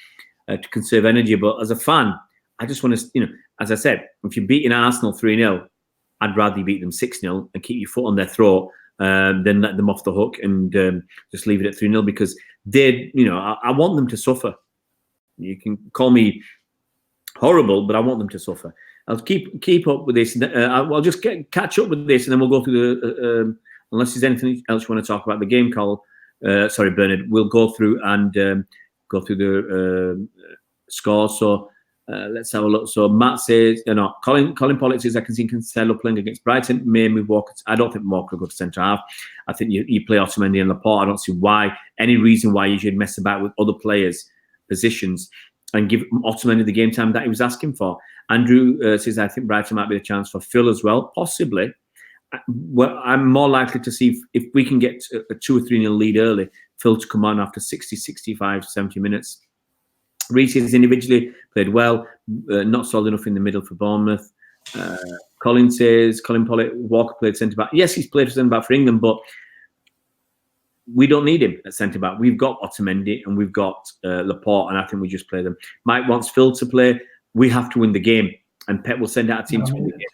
to conserve energy. But as a fan, I just want to, as I said, if you're beating Arsenal 3-0, I'd rather you beat them 6-0 and keep your foot on their throat than let them off the hook and just leave it at 3-0, because they, I want them to suffer. You can call me horrible, but I want them to suffer. I'll keep up with this. I'll just catch up with this, and then we'll go through the. Unless there's anything else you want to talk about the game, Carl. Sorry, Bernard. We'll go through and go through the scores. So let's have a look. So Matt says, Colin Pollock says, I can see Cancelo playing against Brighton. May move Walker. I don't think Walker will go to centre half. I think you play Otamendi and Laporte. I don't see any reason why you should mess about with other players' positions and give Otamendi the game time that he was asking for. Andrew says, I think Brighton might be a chance for Phil as well, possibly. Well, I'm more likely to see if we can get a 2 or 3-0 lead early, Phil to come on after 60, 65, 70 minutes. Reece has individually played well, not solid enough in the middle for Bournemouth. Colin says, Colin Pollock, Walker played centre-back. Yes, he's played centre-back for England, but we don't need him at centre-back. We've got Otamendi and we've got Laporte, and I think we just play them. Mike wants Phil to play. We have to win the game, and Pep will send out a team to win the game.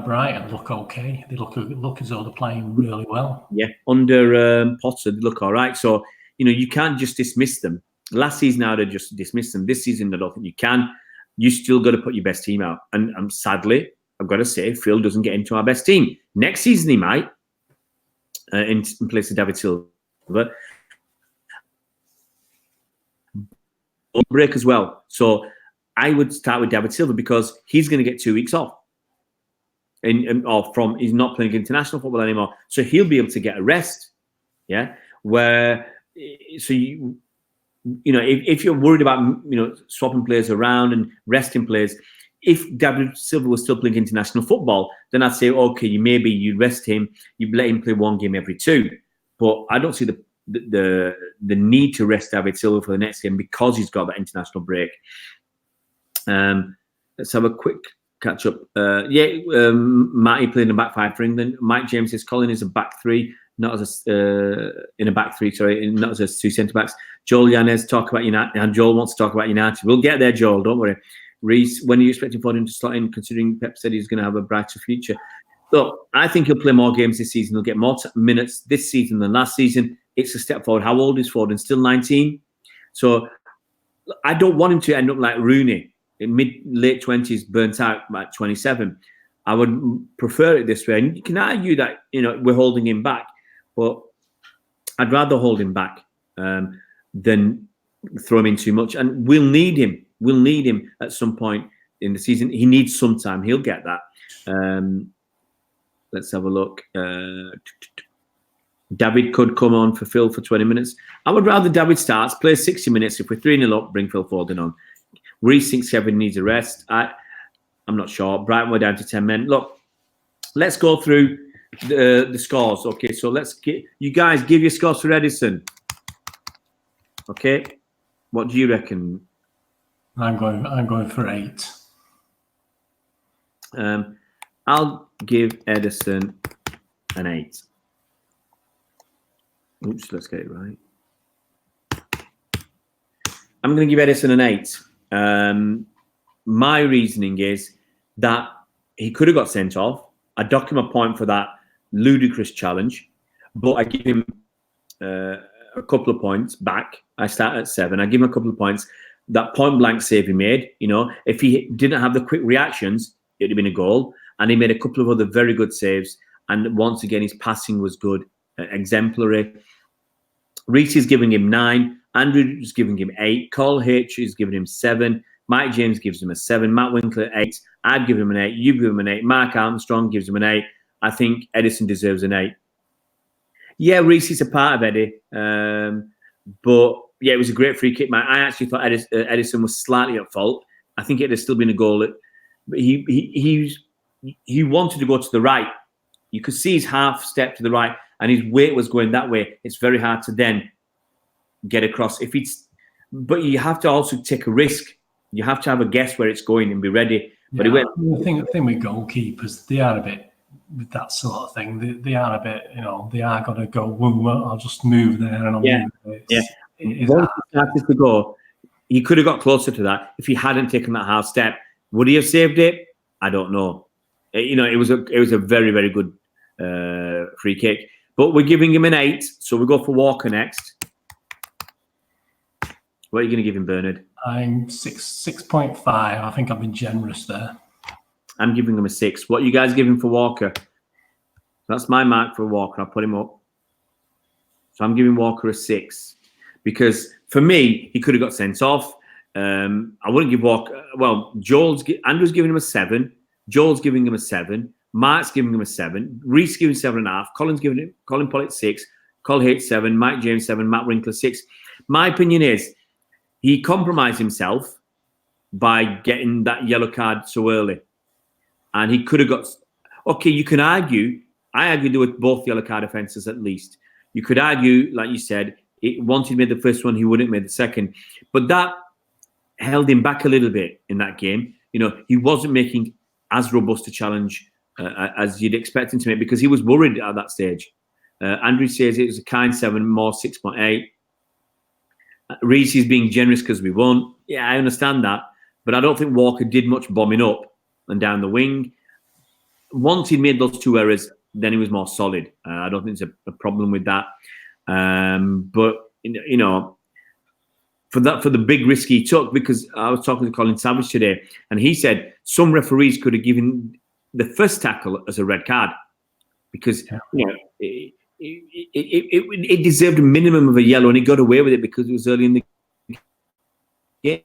Brighton look okay. They look as though they're playing really well. Yeah, under Potter, they look all right. So, you can't just dismiss them. Last season, I would have just dismissed them. This season, I don't think you can. You still got to put your best team out. And sadly, I've got to say, Phil doesn't get into our best team. Next season, he might, in place of David Silva. Break as well. So I would start with David Silva because he's going to get 2 weeks off. He's not playing international football anymore. So he'll be able to get a rest. Yeah. If you're worried about, swapping players around and resting players, if David Silva was still playing international football, then I'd say, okay, you rest him, you let him play 1 game every 2. But I don't see the need to rest David Silva for the next game because he's got that international break. Let's have a quick catch up. Matty played in a back 5 for England. Mike James says Colin is a back 3, not as in a back 3. Sorry, not as 2 centre backs. Joel Yanez talk about United, and Joel wants to talk about United. We'll get there, Joel. Don't worry. Reece, when are you expecting Foden to slot in? Considering Pep said he's going to have a brighter future. Look, I think he'll play more games this season. He'll get more minutes this season than last season. It's a step forward. How old is Foden? Still 19. So I don't want him to end up like Rooney in late 20s, burnt out at 27. I would prefer it this way. And you can argue that we're holding him back, but I'd rather hold him back than throw him in too much. And we'll need him. We'll need him at some point in the season. He needs some time. He'll get that. Let's have a look. David could come on for Phil for 20 minutes. I would rather David starts, play 60 minutes. If we're 3-0 up, bring Phil Foden on. Reece thinks Kevin needs a rest. I'm not sure. Brighton, we're down to 10 men. Look, let's go through the scores. Okay, so you guys give your scores for Edison. Okay, what do you reckon? I'm going for 8. I'll give Edison an 8. Oops, let's get it right. I'm going to give Edison an 8. My reasoning is that he could have got sent off. I dock him a point for that ludicrous challenge, but I give him a couple of points back. I start at 7. I give him a couple of points. That point blank save he made, if he didn't have the quick reactions, it'd have been a goal. And he made a couple of other very good saves. And once again, his passing was good, exemplary. Reece is giving him 9. Andrew is giving him 8. Cole H is giving him 7. Mike James gives him a 7. Matt Winkler, 8. I've given him an 8. You've given him an 8. Mark Armstrong gives him an 8. I think Edison deserves an 8. Yeah, Reece is a part of Eddie. But yeah, it was a great free kick. I actually thought Edison was slightly at fault. I think it had still been a goal. But he wanted to go to the right. You could see his half step to the right, and his weight was going that way. It's very hard to then get across. But you have to also take a risk. You have to have a guess where it's going and be ready. But I think with goalkeepers, they are a bit with that sort of thing. They are a bit, they are going to go, well, I'll just move there and I'll move there. Once he started to go, he could have got closer to that if he hadn't taken that half step. Would he have saved it? I don't know. It was a very, very good free kick. But we're giving him an 8, so we go for Walker next. What are you going to give him, Bernard? I'm 6.5. I think I've been generous there. I'm giving him a 6. What are you guys giving for Walker? That's my mark for Walker. I'll put him up. So I'm giving Walker a 6 because for me, he could have got sent off. I wouldn't give Walker. Well, Andrew's giving him a 7. Joel's giving him a 7. Mark's giving him a 7. Reece giving 7.5. Colin Pollitt 6. Cole H 7. Mike James 7. Matt Winkler 6. My opinion is he compromised himself by getting that yellow card so early, and he could have got. Okay, you can argue. I argue there were both yellow card offences at least. You could argue, like you said, once he made the first one, he wouldn't have made the second, but that held him back a little bit in that game. He wasn't making as robust a challenge as you'd expect him to make because he was worried at that stage. Andrew says it was a kind 7, more 6.8. Reece is being generous because we won. Yeah, I understand that, but I don't think Walker did much bombing up and down the wing. Once he'd made those 2 errors, then he was more solid. I don't think there's a problem with that. But for the big risk he took, because I was talking to Colin Savage today, and he said some referees could have given the first tackle as a red card because it deserved a minimum of a yellow, and he got away with it because it was early in the game.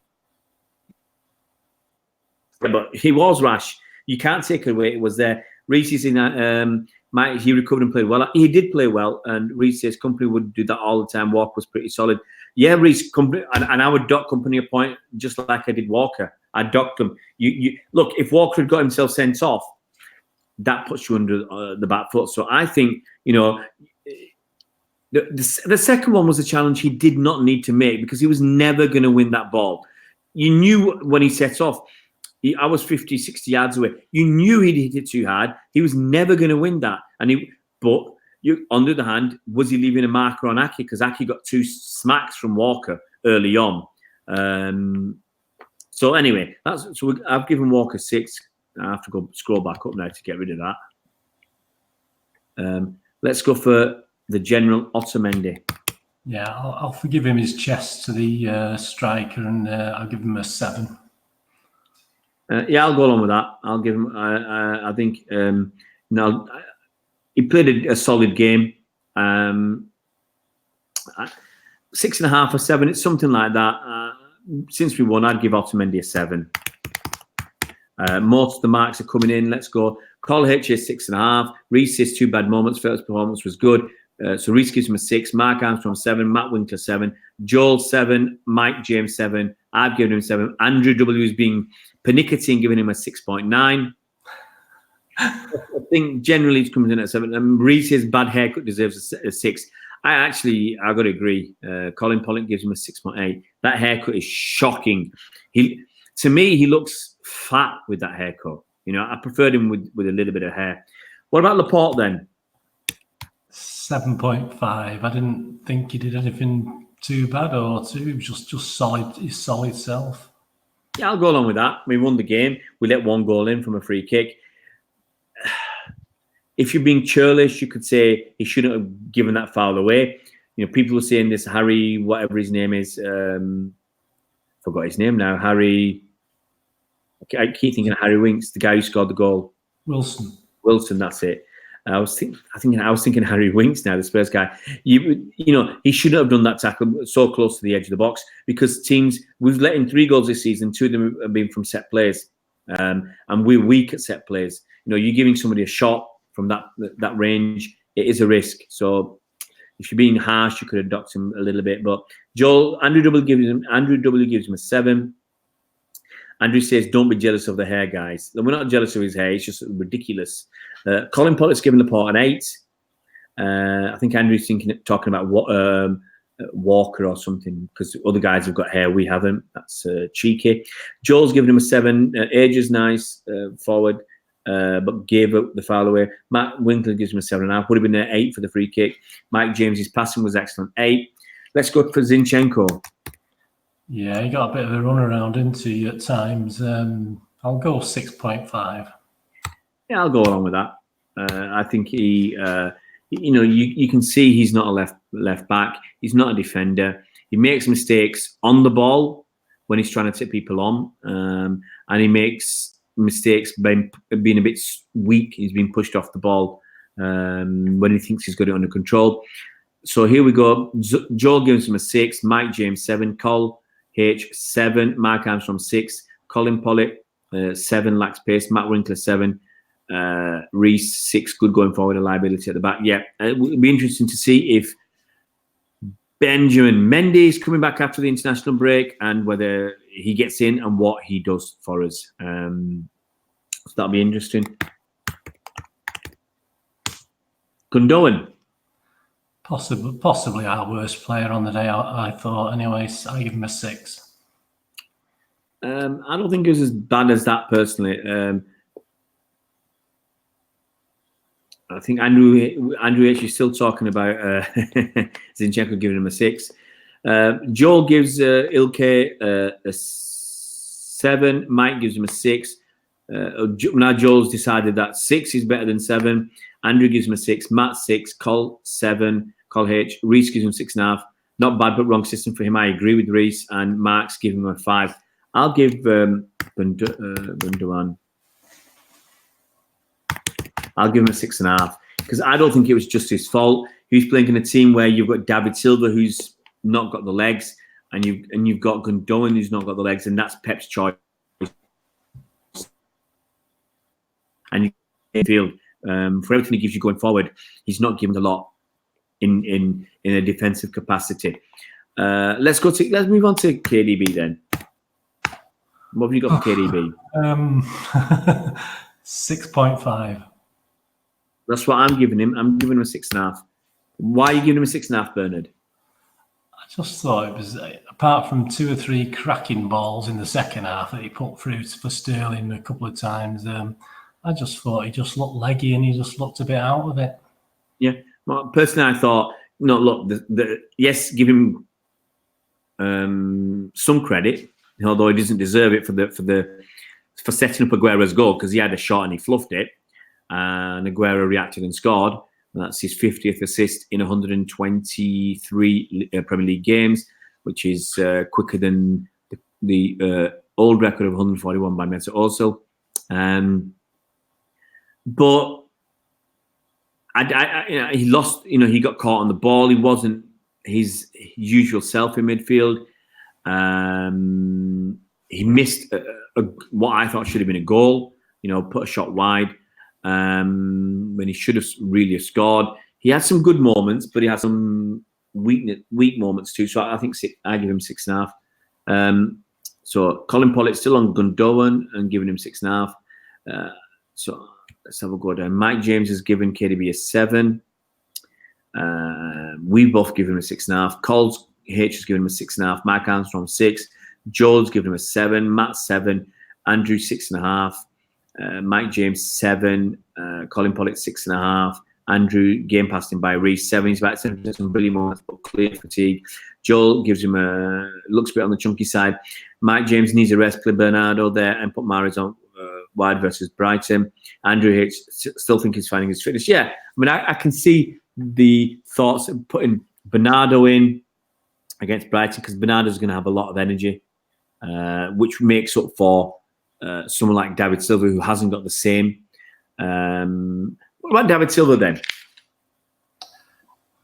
But he was rash. You can't take it away. It was there. Reece is in that. He recovered and played well. He did play well, and Reece says Company would do that all the time. Walker was pretty solid. Yeah, Reece, Company, and I would dock Company a point just like I did Walker. I docked him. You look, if Walker had got himself sent off, that puts you under the back foot. So I think the second one was a challenge he did not need to make because he was never going to win that ball. You knew when he set off. I was 50, 60 yards away. You knew he'd hit it too hard. He was never going to win that. But on the other hand, was he leaving a marker on Aki? Because Aki got 2 smacks from Walker early on. So anyway, I've given Walker 6. I have to go scroll back up now to get rid of that. Let's go for the general Otamendi. Yeah, I'll forgive him his chest to the striker, and I'll give him a 7. Yeah, I'll go along with that. I'll give him. I think he played a solid game. 6.5 or 7. It's something like that. Since we won, I'd give Otamendi a 7. Most of the marks are coming in. Let's go. Cole H is 6.5. Reece is 2 bad moments. First performance was good. So Reece gives him a 6. Mark Armstrong 7. Matt Winkler 7. Joel 7. Mike James 7. I've given him 7. Andrew W is being pernickety and giving him a 6.9. I think generally it's coming in at 7. And Reece's bad haircut deserves a 6. I got to agree. Colin Pollitt gives him a 6.8. That haircut is shocking. To me, he looks fat with that haircut. I preferred him with a little bit of hair. What about Laporte then? 7.5. I didn't think he did anything too bad or too. It was just solid. His solid self. Yeah, I'll go along with that. We won the game. We let 1 goal in from a free kick. If you're being churlish, you could say he shouldn't have given that foul away. People were saying this Harry, whatever his name is, forgot his name now. Harry. I keep thinking of Harry Winks, the guy who scored the goal. Wilson, that's it. I was thinking Harry Winks now, the Spurs guy. He shouldn't have done that tackle so close to the edge of the box because we've let in 3 goals this season. 2 of them have been from set plays, and we're weak at set plays. You're giving somebody a shot from that range. It is a risk. So if you're being harsh, you could have docked him a little bit. But Andrew W gives him a 7. Andrew says, don't be jealous of the hair, guys. We're not jealous of his hair. It's just ridiculous. Colin Pollitt's given Laporte an 8. I think Andrew's talking about Walker or something because other guys have got hair. We haven't. That's cheeky. Joel's given him a 7. Age is nice forward, but gave up the foul away. Matt Winkler gives him a 7.5. Would have been an 8 for the free kick. Mike James's passing was excellent. 8. Let's go for Zinchenko. Yeah, he got a bit of a runaround, didn't he, at times? I I'll go 6.5. Yeah, I'll go along with that. I think he, you can see he's not a left back. He's not a defender. He makes mistakes on the ball when he's trying to tip people on, and he makes mistakes being a bit weak. He's been pushed off the ball when he thinks he's got it under control. So here we go. Joel gives him a 6. Mike James 7. Col H 7. Mark Armstrong 6. Colin Pollitt 7. Lacks pace. Matt Winkler 7. Reece 6. Good going forward. A liability at the back. Yeah, it would be interesting to see if Benjamin Mendy is coming back after the international break and whether he gets in and what he does for us. So that'll be interesting. Gundogan. Possibly our worst player on the day, I thought. Anyways, I give him a 6. I don't think it was as bad as that personally. I think Andrew H is still talking about Zinchenko giving him a 6. Joel gives Ilke a 7. Mike gives him a 6. Now Joel's decided that 6 is better than 7. Andrew gives him a 6. Matt 6. Col 7. Col H. Reece gives him 6.5. Not bad, but wrong system for him. I agree with Reece. And Mark's giving him a 5. I'll give Gundogan. I'll give him a 6.5 because I don't think it was just his fault. He was playing in a team where you've got David Silva, who's not got the legs, and you've got Gundogan, who's not got the legs, and that's Pep's choice. And you feel for everything he gives you going forward, he's not given a lot in a defensive capacity. Let's move on to KDB then. What have you got for KDB? 6.5. That's what I'm giving him. I'm giving him a 6.5. Why are you giving him a 6.5, Bernard? I just thought it was, apart from 2 or 3 cracking balls in the second half that he put through for Sterling a couple of times, I just thought he just looked leggy and he just looked a bit out of it. Yeah. Well, personally, I thought, no, look, yes, give him some credit, although he doesn't deserve it for setting up Aguero's goal because he had a shot and he fluffed it. And Aguero reacted and scored. And that's his 50th assist in 123 Premier League games, which is quicker than the old record of 141 by Mesut Ozil. But he lost. He got caught on the ball. He wasn't his usual self in midfield. He missed what I thought should have been a goal. Put a shot wide. When he should have really scored. He had some good moments, but he had some weak moments too. So I think I give him 6.5. So Colin Pollitt still on Gundogan and giving him 6.5. So let's have a go down. Mike James has given KDB a 7. We both give him a 6.5. Coles H has given him a 6.5. Mark Armstrong 6. Joel's given him a 7. Matt 7. Andrew 6.5. Mike James 7, Colin Pollitt 6.5, Andrew game passed him by Reece 7. He's about 7 some brilliant moments, but clear fatigue. Joel gives him looks a bit on the chunky side. Mike James needs a rest. Play Bernardo there and put Mahrez on wide versus Brighton. Andrew H still think he's finding his fitness. Yeah, I can see the thoughts of putting Bernardo in against Brighton because Bernardo's going to have a lot of energy, which makes up for someone like David Silva who hasn't got the same. What about David Silva then?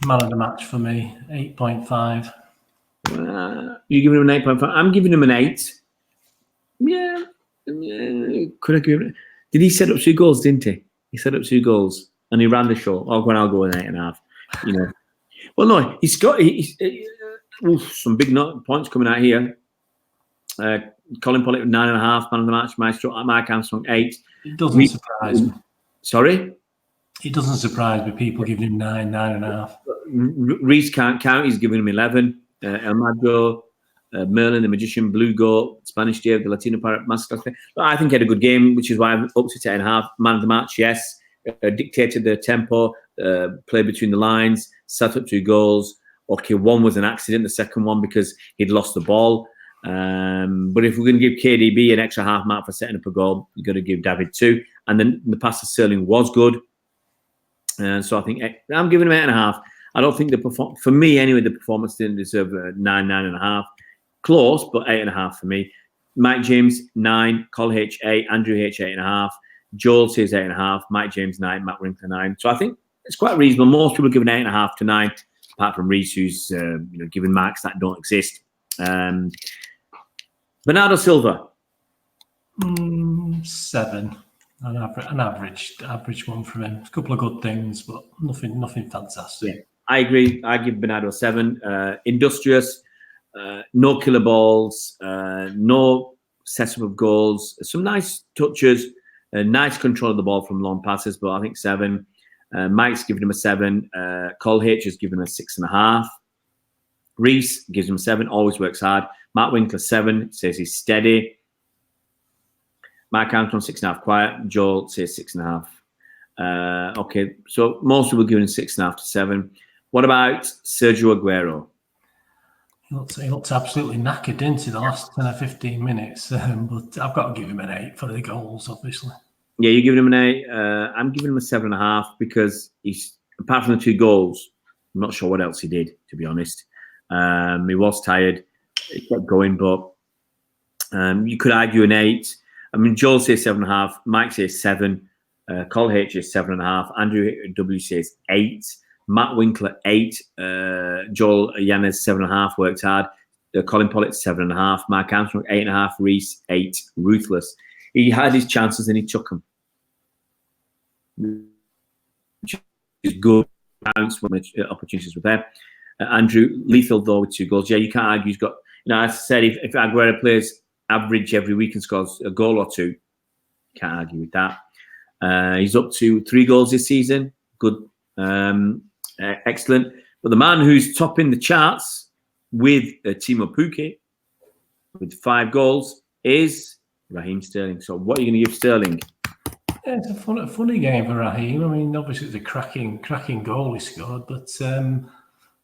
Man of the match for me, 8.5. You giving him an 8.5? I'm giving him an 8. Yeah. Could I give him? Did he set up 2 goals? Didn't he? He set up 2 goals and he ran the show. I'll go with an 8.5. Well, no, he's got some big points coming out here. Colin Pollitt 9.5, man of the match. Mark Armstrong 8. It doesn't surprise me. Sorry? It doesn't surprise me. People giving him 9, 9.5. Reece can't count. He's giving him 11. El Madro, Merlin, the Magician, Blue Goat, Spanish Dave, the Latino Pirate, Master. I think he had a good game, which is why I'm up to 10.5. Man of the match, yes. Dictated the tempo, played between the lines, set up 2 goals. Okay, one was an accident, the second one because he'd lost the ball. But if we're going to give KDB an extra half mark for setting up a goal, you've got to give David 2. And then the pass to Sterling was good. So I think I'm giving him 8.5. I don't think for me anyway, the performance didn't deserve 9.5. Close, but 8.5 for me. Mike James 9, Col H 8, Andrew H 8.5, Joel says 8.5, Mike James 9, Matt Winkler 9. So I think it's quite reasonable. Most people are giving 8.5 to 9, apart from Reese, who's giving marks that don't exist. Bernardo Silva 7. An average one from him. A couple of good things, but nothing fantastic. Yeah, I agree. I give Bernardo 7. Industrious, no killer balls, no setup of goals, some nice touches, nice control of the ball from long passes, but I think 7. Mike's giving him a 7. Cole H has given him a 6.5. Reese gives him a 7, always works hard. Matt Winkler 7, says he's steady. Mark Armstrong 6.5, quiet. Joel says 6.5. Okay, so most people giving 6.5 to 7. What about Sergio Aguero? He looks absolutely knackered, didn't he, the last 10 or 15 minutes? But I've got to give him an 8 for the goals, obviously. Yeah, you're giving him an 8. I'm giving him a 7.5 because he's, apart from the 2 goals, I'm not sure what else he did, to be honest. He was tired. He kept going, but you could argue an 8. I mean, Joel says 7.5. Mike says 7. Col H says 7.5. Andrew W says 8. Matt Winkler 8. Joel Yanez 7.5. Worked hard. Colin Pollitt 7.5. Mark Armstrong 8.5. Reese 8. Ruthless. He had his chances and he took them. He's good. Bounce when the opportunities were there. Andrew lethal though with 2 goals. Yeah, you can't argue. He's got. As I said, if Aguero plays average every week and scores a goal or 2, can't argue with that. He's up to 3 goals this season. Good, excellent. But the man who's topping the charts with Timo Pukki with 5 goals is Raheem Sterling. So what are you going to give Sterling? Yeah, it's a funny game for Raheem. I mean, obviously it's a cracking goal he scored, but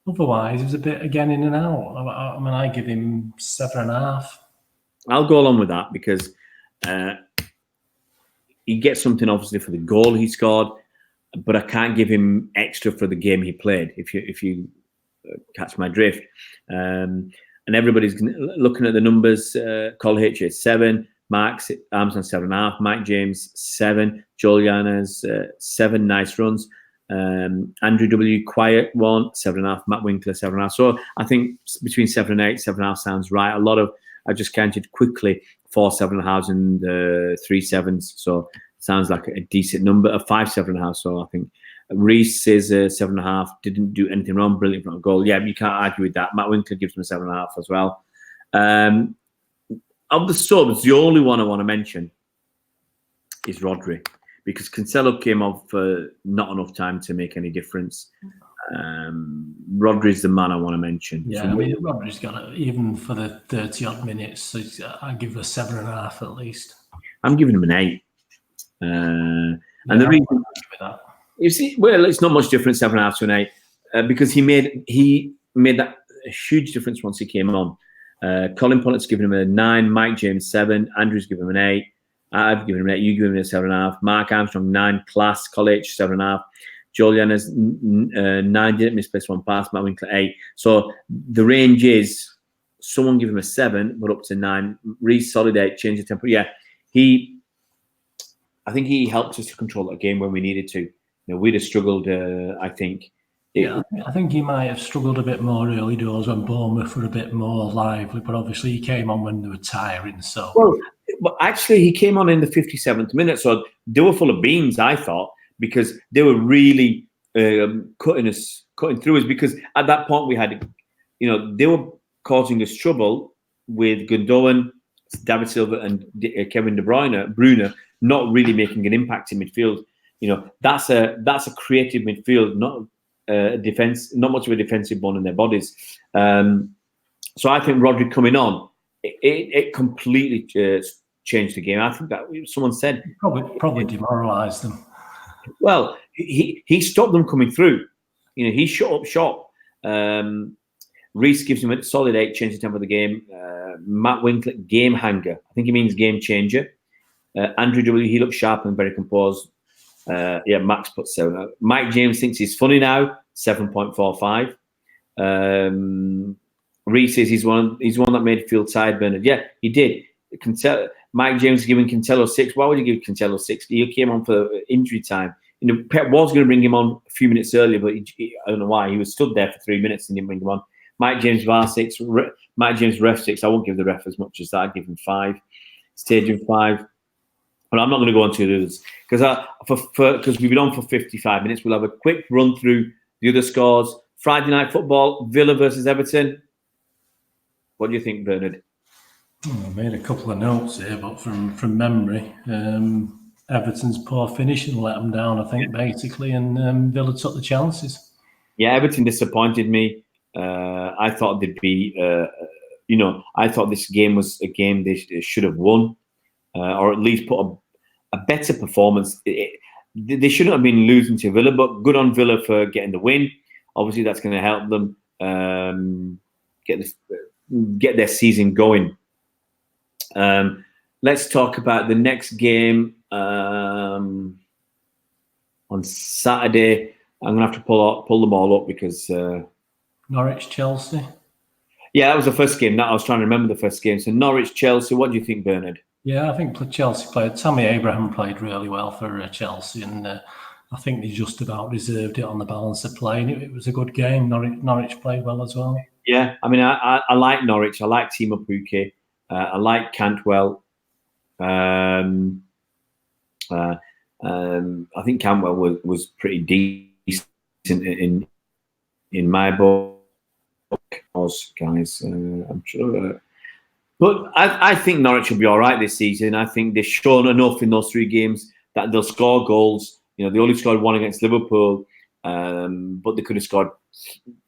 otherwise it was a bit again in and out. I mean, I give him 7.5. I'll go along with that because he gets something obviously for the goal he scored, but I can't give him extra for the game he played. If you catch my drift, and everybody's looking at the numbers. Col H is 7, Mark Armstrong 7.5, Mike James 7, Joel Yanez 7, nice runs. Andrew W quiet 1, 7.5, Matt Winkler 7.5. So I think between 7 and 8, 7.5 sounds right. A lot of I just counted quickly 4 7.5s and 3 7s. So sounds like a decent number. A 5 7.5. So I think Reese is 7.5. Didn't do anything wrong. Brilliant front goal. Yeah, you can't argue with that. Matt Winkler gives him a 7.5 as well. Of the subs, the only one I want to mention is Rodri, because Cancelo came off for not enough time to make any difference. Rodri's the man I want to mention. Yeah, so, I mean, Rodri's got it, even for the 30-odd minutes, so I give him a 7.5 at least. I'm giving him an 8. And the reason with that. You see, well, it's not much difference 7.5 to an 8 because he made that a huge difference once he came on. Colin Pollitt's given him a 9, Mike James 7, Andrew's given him an 8, I've given him an 8, you give him a 7.5, Mark Armstrong 9, class, College 7.5, Joel Yanez 9, didn't misplace 1 pass, Matt Winkler 8. So the range is someone give him a 7, but up to 9. Reece solid 8, change the tempo. Yeah, I think he helped us to control that game when we needed to. You know, we'd have struggled, I think. Yeah, I think he might have struggled a bit more early doors when Bournemouth were a bit more lively, but obviously he came on when they were tiring. So, well, but actually he came on in the 57th minute, so they were full of beans, I thought, because they were really cutting through us. Because at that point we had, they were causing us trouble with Gundogan, David Silva, and Kevin De Bruyne not really making an impact in midfield. That's a creative midfield, not defense, not much of a defensive bone in their bodies. So I think Rodri coming on, it completely changed the game. I think that someone said probably demoralised them. Well, he stopped them coming through. He shut up shop. Reese gives him a solid 8, changing the tempo of the game. Matt Winklet, game hanger. I think he means game changer. Andrew W, he looks sharp and very composed. Max put 7. Mike James thinks he's funny now, 7.45. Reese says he's one that made you feel tired, Bernard. Yeah, he did. Mike James giving Cantello 6. Why would you give Cantello 6? He came on for injury time. Pep was going to bring him on a few minutes earlier, but I don't know why. He was stood there for 3 minutes and didn't bring him on. Mike James VAR 6. Mike James ref 6. I won't give the ref as much as that. I'd give him 5. Stadium 5. But I'm not going to go on to the others because we've been on for 55 minutes. We'll have a quick run through the other scores. Friday night football, Villa versus Everton. What do you think, Bernard? I made a couple of notes here, but from memory, Everton's poor finish and let them down, I think, basically, and Villa took the chances. Yeah, Everton disappointed me. I thought they'd be, I thought this game was a game they should have won, or at least put a better performance. They shouldn't have been losing to Villa, but good on Villa for getting the win. Obviously, that's going to help them get their season going. Let's talk about the next game on Saturday. I'm going to have to pull them all up because Norwich Chelsea. Yeah, that was the first game. I was trying to remember the first game. So Norwich Chelsea. What do you think, Bernard? Yeah, I think Chelsea played. Tammy Abraham played really well for Chelsea, and I think they just about deserved it on the balance of play. And it was a good game. Norwich played well as well. Yeah, I mean, I like Norwich. I like Timo Pukki. I like Cantwell. I think Cantwell was pretty decent in my book. Guys, I'm sure. But I think Norwich will be all right this season. I think they've shown enough in those 3 games that they'll score goals. They only scored 1 against Liverpool, but they could have scored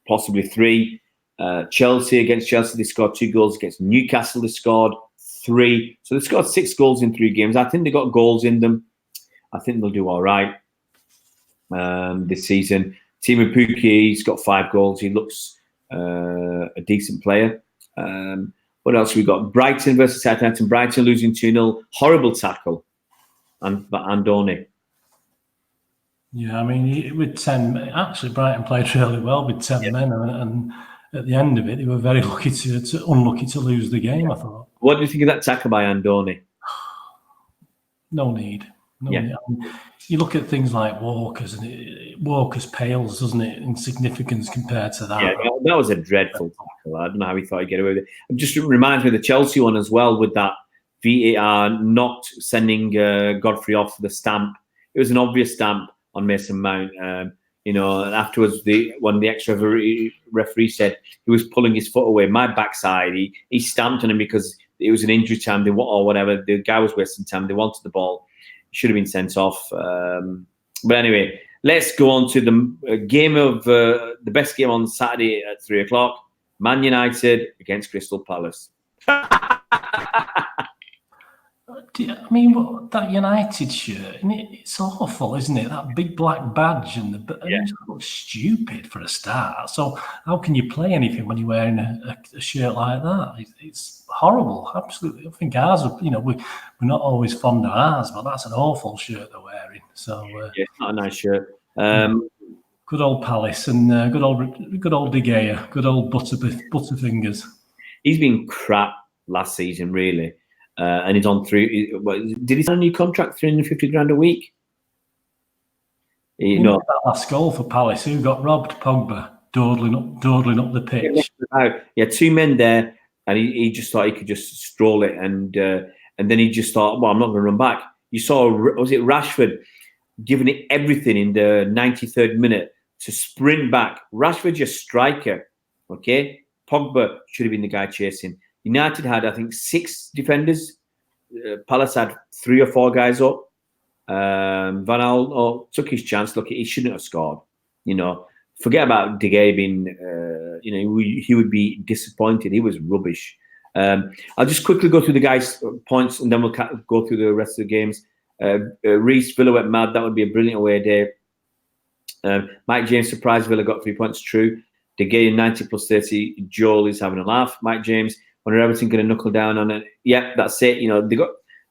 possibly 3. Against Chelsea, they scored 2 goals. Against Newcastle, they scored 3. So they scored 6 goals in 3 games. I think they got goals in them. I think they'll do all right this season. Timo Pukki, he's got 5 goals. He looks a decent player. What else we got? Brighton versus Southampton. Brighton losing 2-0. Horrible tackle. Andoni. Yeah, I mean, with 10, actually Brighton played really well with 10 men, and at the end of it, they were very unlucky to lose the game, I thought. What do you think of that tackle by Andoni? No need. No need. I mean, you look at things like Walker's, and Walker's pales, doesn't it, in significance compared to that? Yeah, that was a dreadful tackle. I don't know how he thought he'd get away with it. It just reminds me of the Chelsea one as well, with that VAR not sending Godfrey off for the stamp. It was an obvious stamp on Mason Mount. And afterwards, when the extra referee said he was pulling his foot away, my backside, he stamped on him because it was an injury time or whatever. The guy was wasting time. They wanted the ball. He should have been sent off. But anyway, let's go on to the game of the best game on Saturday at 3:00. Man United against Crystal Palace. I mean, that United shirt, it's awful, isn't it? That big black badge and it looks stupid for a start. So how can you play anything when you're wearing a shirt like that? It's horrible, absolutely. I think ours, we're not always fond of ours, but that's an awful shirt they're wearing. So it's not a nice shirt. Good old Palace and good old De Gea, good old Butterfingers. He's been crap last season, really. And he's on through. Did he sign a new contract? 350 grand a week. That last goal for Palace, who got robbed? Pogba dawdling up the pitch. Yeah, 2 men there, and he just thought he could just stroll it, and then he just thought, well, I'm not going to run back. You saw, was it Rashford giving it everything in the 93rd minute to sprint back? Rashford's your striker, okay? Pogba should have been the guy chasing. United had, I think, 6 defenders. Palace had 3 or 4 guys up. Van Gaal took his chance. Look, he shouldn't have scored. Forget about De Gea being, he would be disappointed. He was rubbish. I'll just quickly go through the guys' points, and then we'll go through the rest of the games. Reece, Villa went mad. That would be a brilliant away day. Mike James surprised Villa got 3 points. True. De Gea 90 plus 30. Joel is having a laugh. Mike James, when are Everton going to knuckle down on it? Yeah, that's it. You know,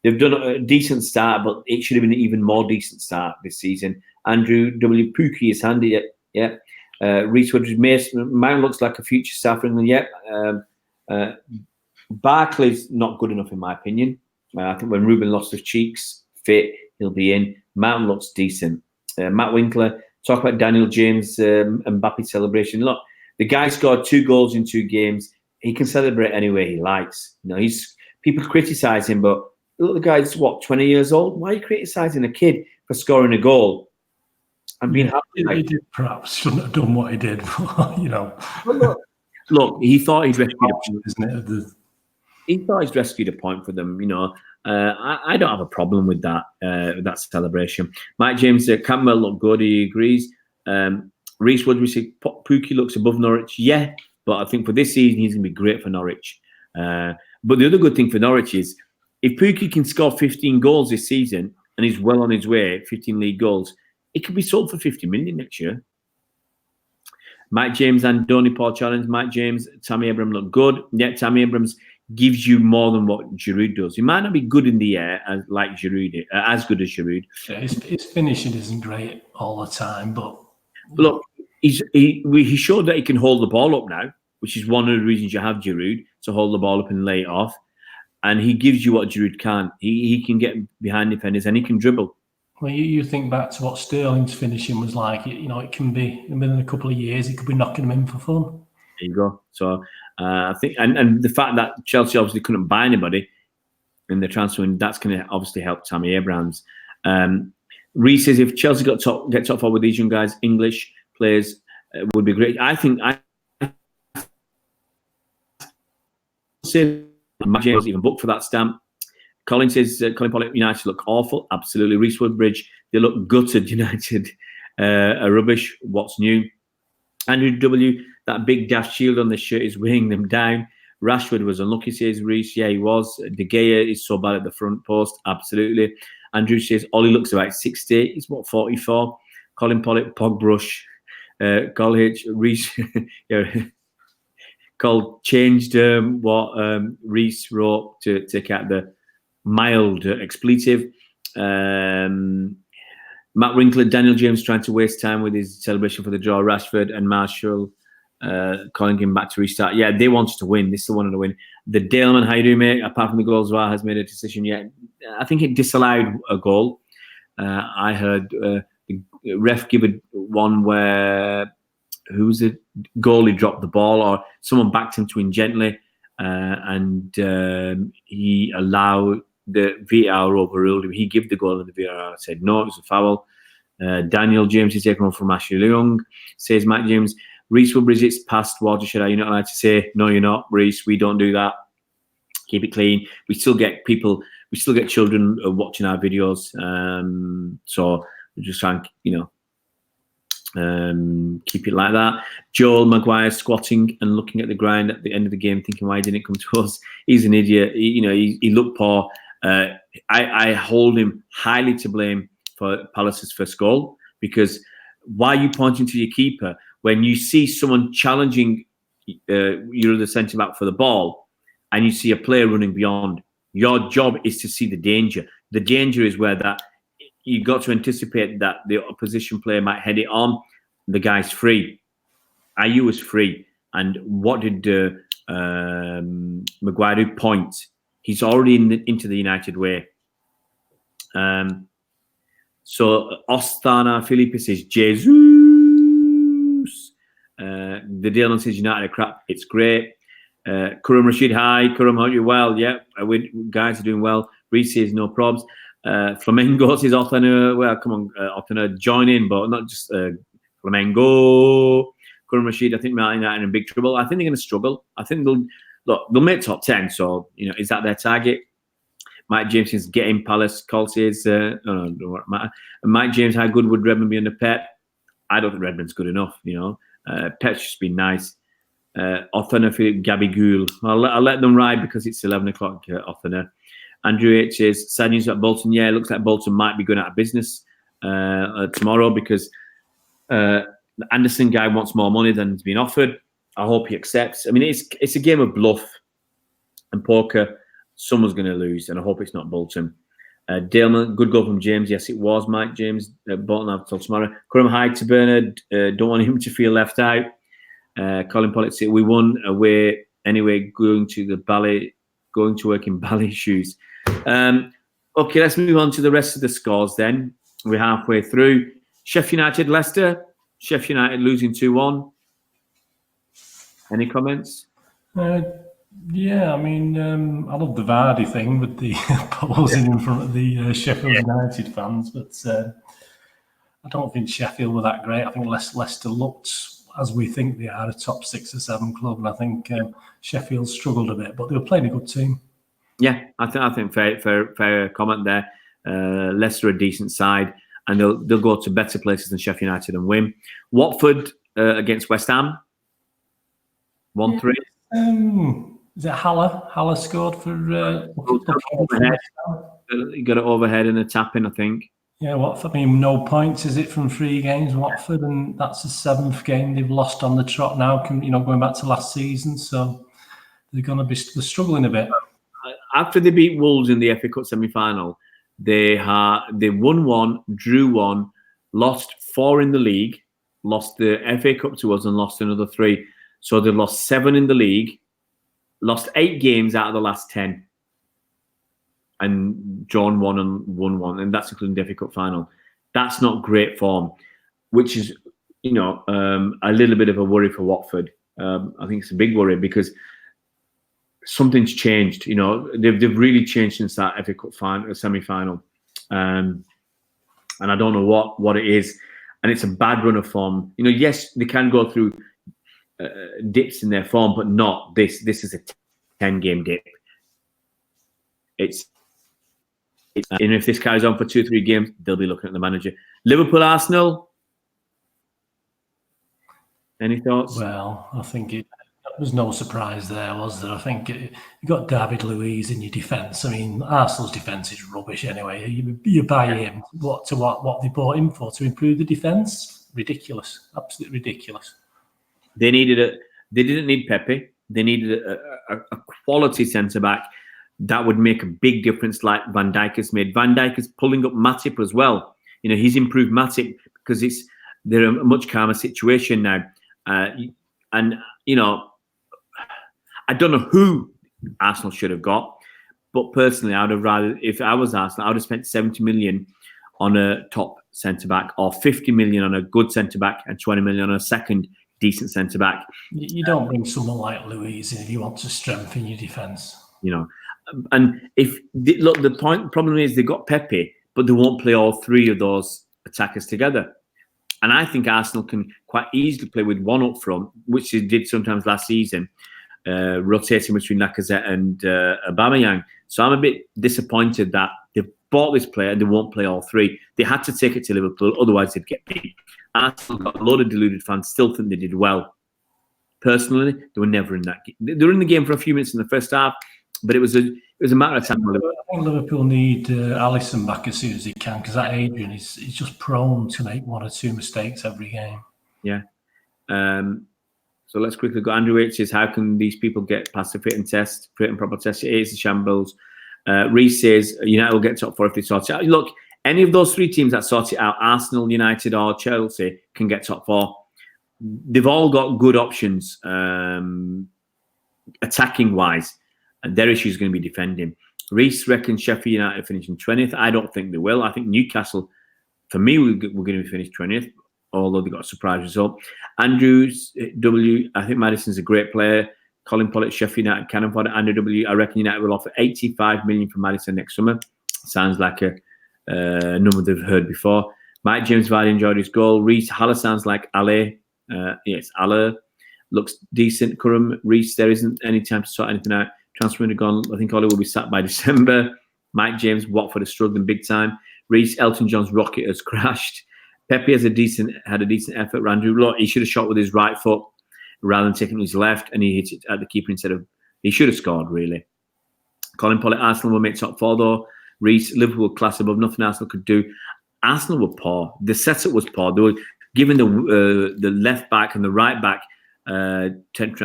they've done a decent start, but it should have been an even more decent start this season. Andrew W. Pookie is handy. Yeah. Reece Woodridge, Mount looks like a future star for England. Yeah. Barkley's not good enough in my opinion. I think when Ruben lost his cheeks fit, he'll be in. Mount looks decent. Matt Winkler, talk about Daniel James Mbappe celebration. Look, the guy scored 2 goals in 2 games. He can celebrate any way he likes. You know, people criticise him, but look, the guy's 20 years old. Why are you criticising a kid for scoring a goal and being happy? He did perhaps shouldn't have done what he did, you know. Look, he thought he'd rescued a point, isn't it? He thought he's rescued a point for them. You know, I don't have a problem with that celebration. Mike James, Campbell looked good. He agrees. Reece Woodridge said Pookie looks above Norwich. Yeah, but I think for this season he's going to be great for Norwich. But the other good thing for Norwich is if Pookie can score 15 goals this season and he's well on his way, 15 league goals, it could be sold for 50 million next year. Mike James and Donny Paul challenge. Mike James, Tammy Abraham look good. Yeah, Tammy Abrahams gives you more than what Giroud does. He might not be good in the air like Giroud, as good as Giroud. Yeah, his finishing isn't great all the time, but look, he showed that he can hold the ball up now, which is one of the reasons you have Giroud, to hold the ball up and lay it off. And he gives you what Giroud can't. He can get behind defenders and he can dribble. Well, you think back to what Sterling's finishing was like. You know, it can be within a couple of years, it could be knocking him in for fun. There you go. So I think, and the fact that Chelsea obviously couldn't buy anybody in the transfer, and that's going to obviously help Tammy Abrahams. Reece says if Chelsea get top four with these young guys, English players would be great. I think I say James even booked for that stamp. Colin says Colin Pollock, United look awful. Absolutely. Reece Woodbridge, they look gutted. United are rubbish. What's new? Andrew W, that big daft shield on the shirt is weighing them down. Rashford was unlucky, says Reece. Yeah, he was. De Gea is so bad at the front post. Absolutely. Andrew says Ollie looks about 60. He's 44. Colin Pollock, Pogbrush. Col H, Reece. Col changed what Reece wrote to take out the mild expletive. Matt Winkler, Daniel James trying to waste time with his celebration for the draw. Rashford and Marshall calling him back to restart. Yeah, they wanted to win. They still wanted to win. The Daleman, how you doing, mate? Apart from the goals, VAR has made a decision yet. I think it disallowed a goal. I heard the ref give one where who's the goalie dropped the ball or someone backed him to in gently, and he allowed the VAR overruled him. He gave the goal and the VAR said no, it was a foul. Daniel James is taken on from Ashley Leung. Says Mike James, Reece Woodbridge, it's past Watershed. Are you not allowed to say no? You're not, Reece. We don't do that. Keep it clean. We still get people. We still get children watching our videos. So we're just trying, keep it like that. Joel Maguire squatting and looking at the ground at the end of the game, thinking why didn't it come to us? He's an idiot. He looked poor. I hold him highly to blame for Palace's first goal, because why are you pointing to your keeper when you see someone challenging your other centre back for the ball and you see a player running beyond? Your job is to see the danger. The danger is where that you got to anticipate that the opposition player might head it on. The guy's free. Ayew was free. And what did Maguire do? Point. He's already into the United way. So Ostana Felipe says, Jesus. The Dylan says, United are crap. It's great. Kuram Rashid, hi. Kuram, hope you're well. Yeah, guys are doing well. Reece says, no probs. Flamengo says, Othana. Well, come on, Othana, join in, but not just Flamengo. Kuram Rashid, I think Man United are in big trouble. I think they're going to struggle. I think they'll make top 10. So, is that their target? Mike James says, get in Palace. Cole says, no, matter. Mike James, how good would Redmond be under Pep? I don't think Redmond's good enough, Pep's just been nice. Othana, Philip, Gabby Gould. I'll let them ride because it's 11 o'clock, Othana. Andrew H says, sad news at Bolton. Yeah, it looks like Bolton might be going out of business tomorrow because The Anderson guy wants more money than has been offered. I hope he accepts. I mean, it's a game of bluff and poker. Someone's going to lose, and I hope it's not Bolton. Daleman, good goal from James. Yes, it was Mike James. Bolton have till tomorrow. Curran, hi to Bernard. Don't want him to feel left out. Colin Pollock said, we won away anyway, going to work in ballet shoes. Okay, let's move on to the rest of the scores then. We're halfway through. Sheffield United, Leicester. Sheffield United losing 2-1. Any comments? Yeah, I mean, I love the Vardy thing with the posing in front of the Sheffield United fans, but I don't think Sheffield were that great. I think Leicester looked, as we think they are, a top 6 or 7 club, and I think Sheffield struggled a bit, but they were playing a good team. Yeah, I think fair comment there. Leicester a decent side, and they'll go to better places than Sheffield United and win. Watford against West Ham, 1-3. Is it Haller? Haller scored for overhead. He got it overhead and a tap in, I think. Yeah, Watford. I mean, no points, is it, from 3 games, Watford, and that's the 7th game they've lost on the trot now. Going back to last season, so they're struggling a bit. After they beat Wolves in the FA Cup semi-final, they won 1, drew 1, lost 4 in the league, lost the FA Cup to us, and lost another 3. So they've lost 7 in the league, lost 8 games out of the last 10, and drawn 1 and won 1, and that's including the FA Cup final. That's not great form, which is, a little bit of a worry for Watford. I think it's a big worry because something's changed. They've really changed since that FA Cup semi-final, and I don't know what it is. And it's a bad run of form. Yes, they can go through dips in their form, but not this. This is a 10-game dip. And if this carries on for 2-3 games, they'll be looking at the manager. Liverpool, Arsenal. Any thoughts? Well, I think there was no surprise there, was there? I think you got David Luiz in your defence. I mean, Arsenal's defence is rubbish anyway. You buy him what they bought him for, to improve the defence? Ridiculous, absolutely ridiculous. They didn't need Pepe. They needed a quality centre back that would make a big difference, like Van Dijk has made. Van Dijk is pulling up Matip as well. He's improved Matip because they're a much calmer situation now. And I don't know who Arsenal should have got, but personally, I would have rather, if I was Arsenal, I would have spent 70 million on a top centre back, or 50 million on a good centre back, and 20 million on a second decent centre back. You don't bring someone like Luiz in if you want to strengthen your defence. And the problem is they got Pepe, but they won't play all 3 of those attackers together. And I think Arsenal can quite easily play with one up front, which they did sometimes last season, rotating between Lacazette and Aubameyang. So I'm a bit disappointed that they've bought this player and they won't play all 3. They had to take it to Liverpool, otherwise they'd get beat. Arsenal got a load of deluded fans, still think they did well. Personally, they were never in that game. They were in the game for a few minutes in the first half, but it was a matter of time. I think Liverpool need Alisson back as soon as he can, because that Adrian is just prone to make 1 or 2 mistakes every game. Yeah. So let's quickly go. Andrew H says, how can these people get past the fit and proper test? It is a shambles. Reece says, United will get top 4 if they sort it out. Look, any of those 3 teams that sort it out, Arsenal, United or Chelsea, can get top 4. They've all got good options attacking-wise, and their issue is going to be defending. Reece reckons Sheffield United finishing 20th. I don't think they will. I think Newcastle, for me, we're going to be finished 20th, although they got a surprise result. Andrews W, I think Madison's a great player. Colin Pollock, Sheffield United can afford it. Andrew W, I reckon United will offer 85 million for Madison next summer. Sounds like a number they've heard before. Mike James Vardy enjoyed his goal. Reece Haller sounds like Ale. Yes, Haller looks decent. Curran, Reece, there isn't any time to sort anything out. Transfer window gone. I think Ollie will be sacked by December. Mike James, Watford is struggling big time. Reece, Elton John's rocket has crashed. Pepe had a decent effort. Andrew, look, he should have shot with his right foot rather than taking his left, and he hit it at the keeper instead of. He should have scored, really. Colin Pollock, Arsenal will make top 4 though. Reece, Liverpool class above, nothing Arsenal could do. Arsenal were poor. The setup was poor. given the left back and the right back, Trent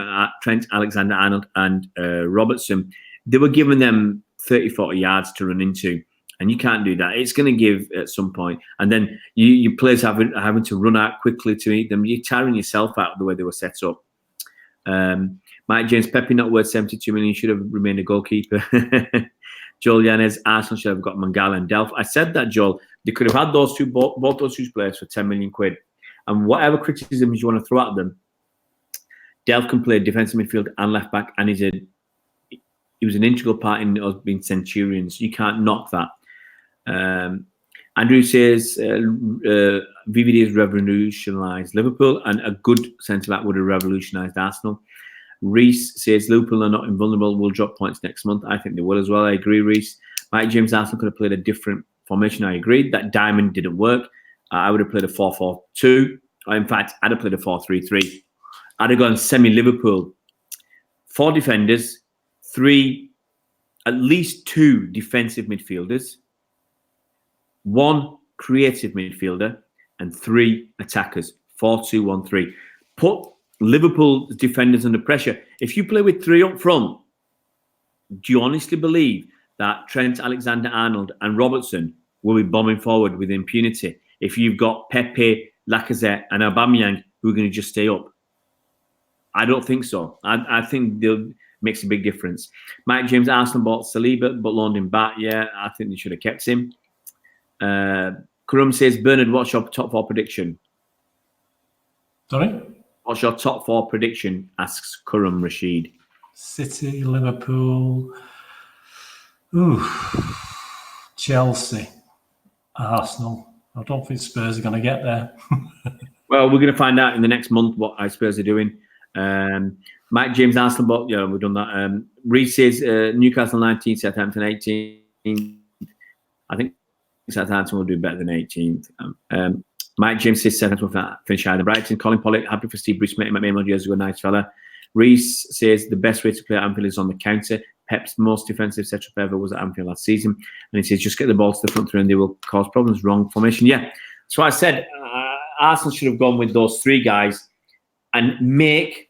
Alexander-Arnold and Robertson, they were giving them 30, 40 yards to run into. And you can't do that. It's going to give at some point. And then you players having to run out quickly to eat them. You're tiring yourself out the way they were set up. Mike James, Pepe not worth 72 million. Should have remained a goalkeeper. Joel Yanez, Arsenal should have got Mangala and Delph. I said that, Joel. They could have had those two, both those two players for 10 million quid. And whatever criticisms you want to throw at them, Delph can play defensive midfield and left back, and he was an integral part in us being Centurions. You can't knock that. Andrew says VVD has revolutionised Liverpool, and a good centre-back would have revolutionised Arsenal. Reese says Liverpool are not invulnerable, will drop points next month. I think they will as well. I agree, Reese. Mike James, Arsenal could have played a different formation. I agreed. That diamond didn't work. I would have played a 4-4-2. Or in fact, I'd have played a 4-3-3. I'd have gone semi-Liverpool. 4 defenders, at least 2 defensive midfielders, 1 creative midfielder, and 3 attackers. 4-2-1-3. Put Liverpool's defenders under pressure. If you play with 3 up front, do you honestly believe that Trent Alexander-Arnold and Robertson will be bombing forward with impunity if you've got Pepe, Lacazette, and Aubameyang who are going to just stay up? I don't think so. I think they'll makes a big difference. Mike James, Arsenal bought Saliba but loaned him back. Yeah, I think they should have kept him. Karum says, Bernard, what's your top 4 prediction? Sorry? What's your top 4 prediction? Asks Karum Rashid. City, Liverpool, Chelsea, Arsenal. I don't think Spurs are going to get there. Well, we're going to find out in the next month what Spurs are doing. Mike James, Arsenal, but yeah, we've done that. Reece says Newcastle 19, Southampton 18. I think Southampton will do better than 18th. Mike James says Southampton will finish higher than Brighton. Colin Pollock, happy for Steve Bruce, mate. My main years ago, nice fella. Reece says the best way to play at Anfield is on the counter. Pep's most defensive setup ever was at Anfield last season. And he says, just get the ball to the front three and they will cause problems. Wrong formation. Yeah. So I said Arsenal should have gone with those 3 guys and make...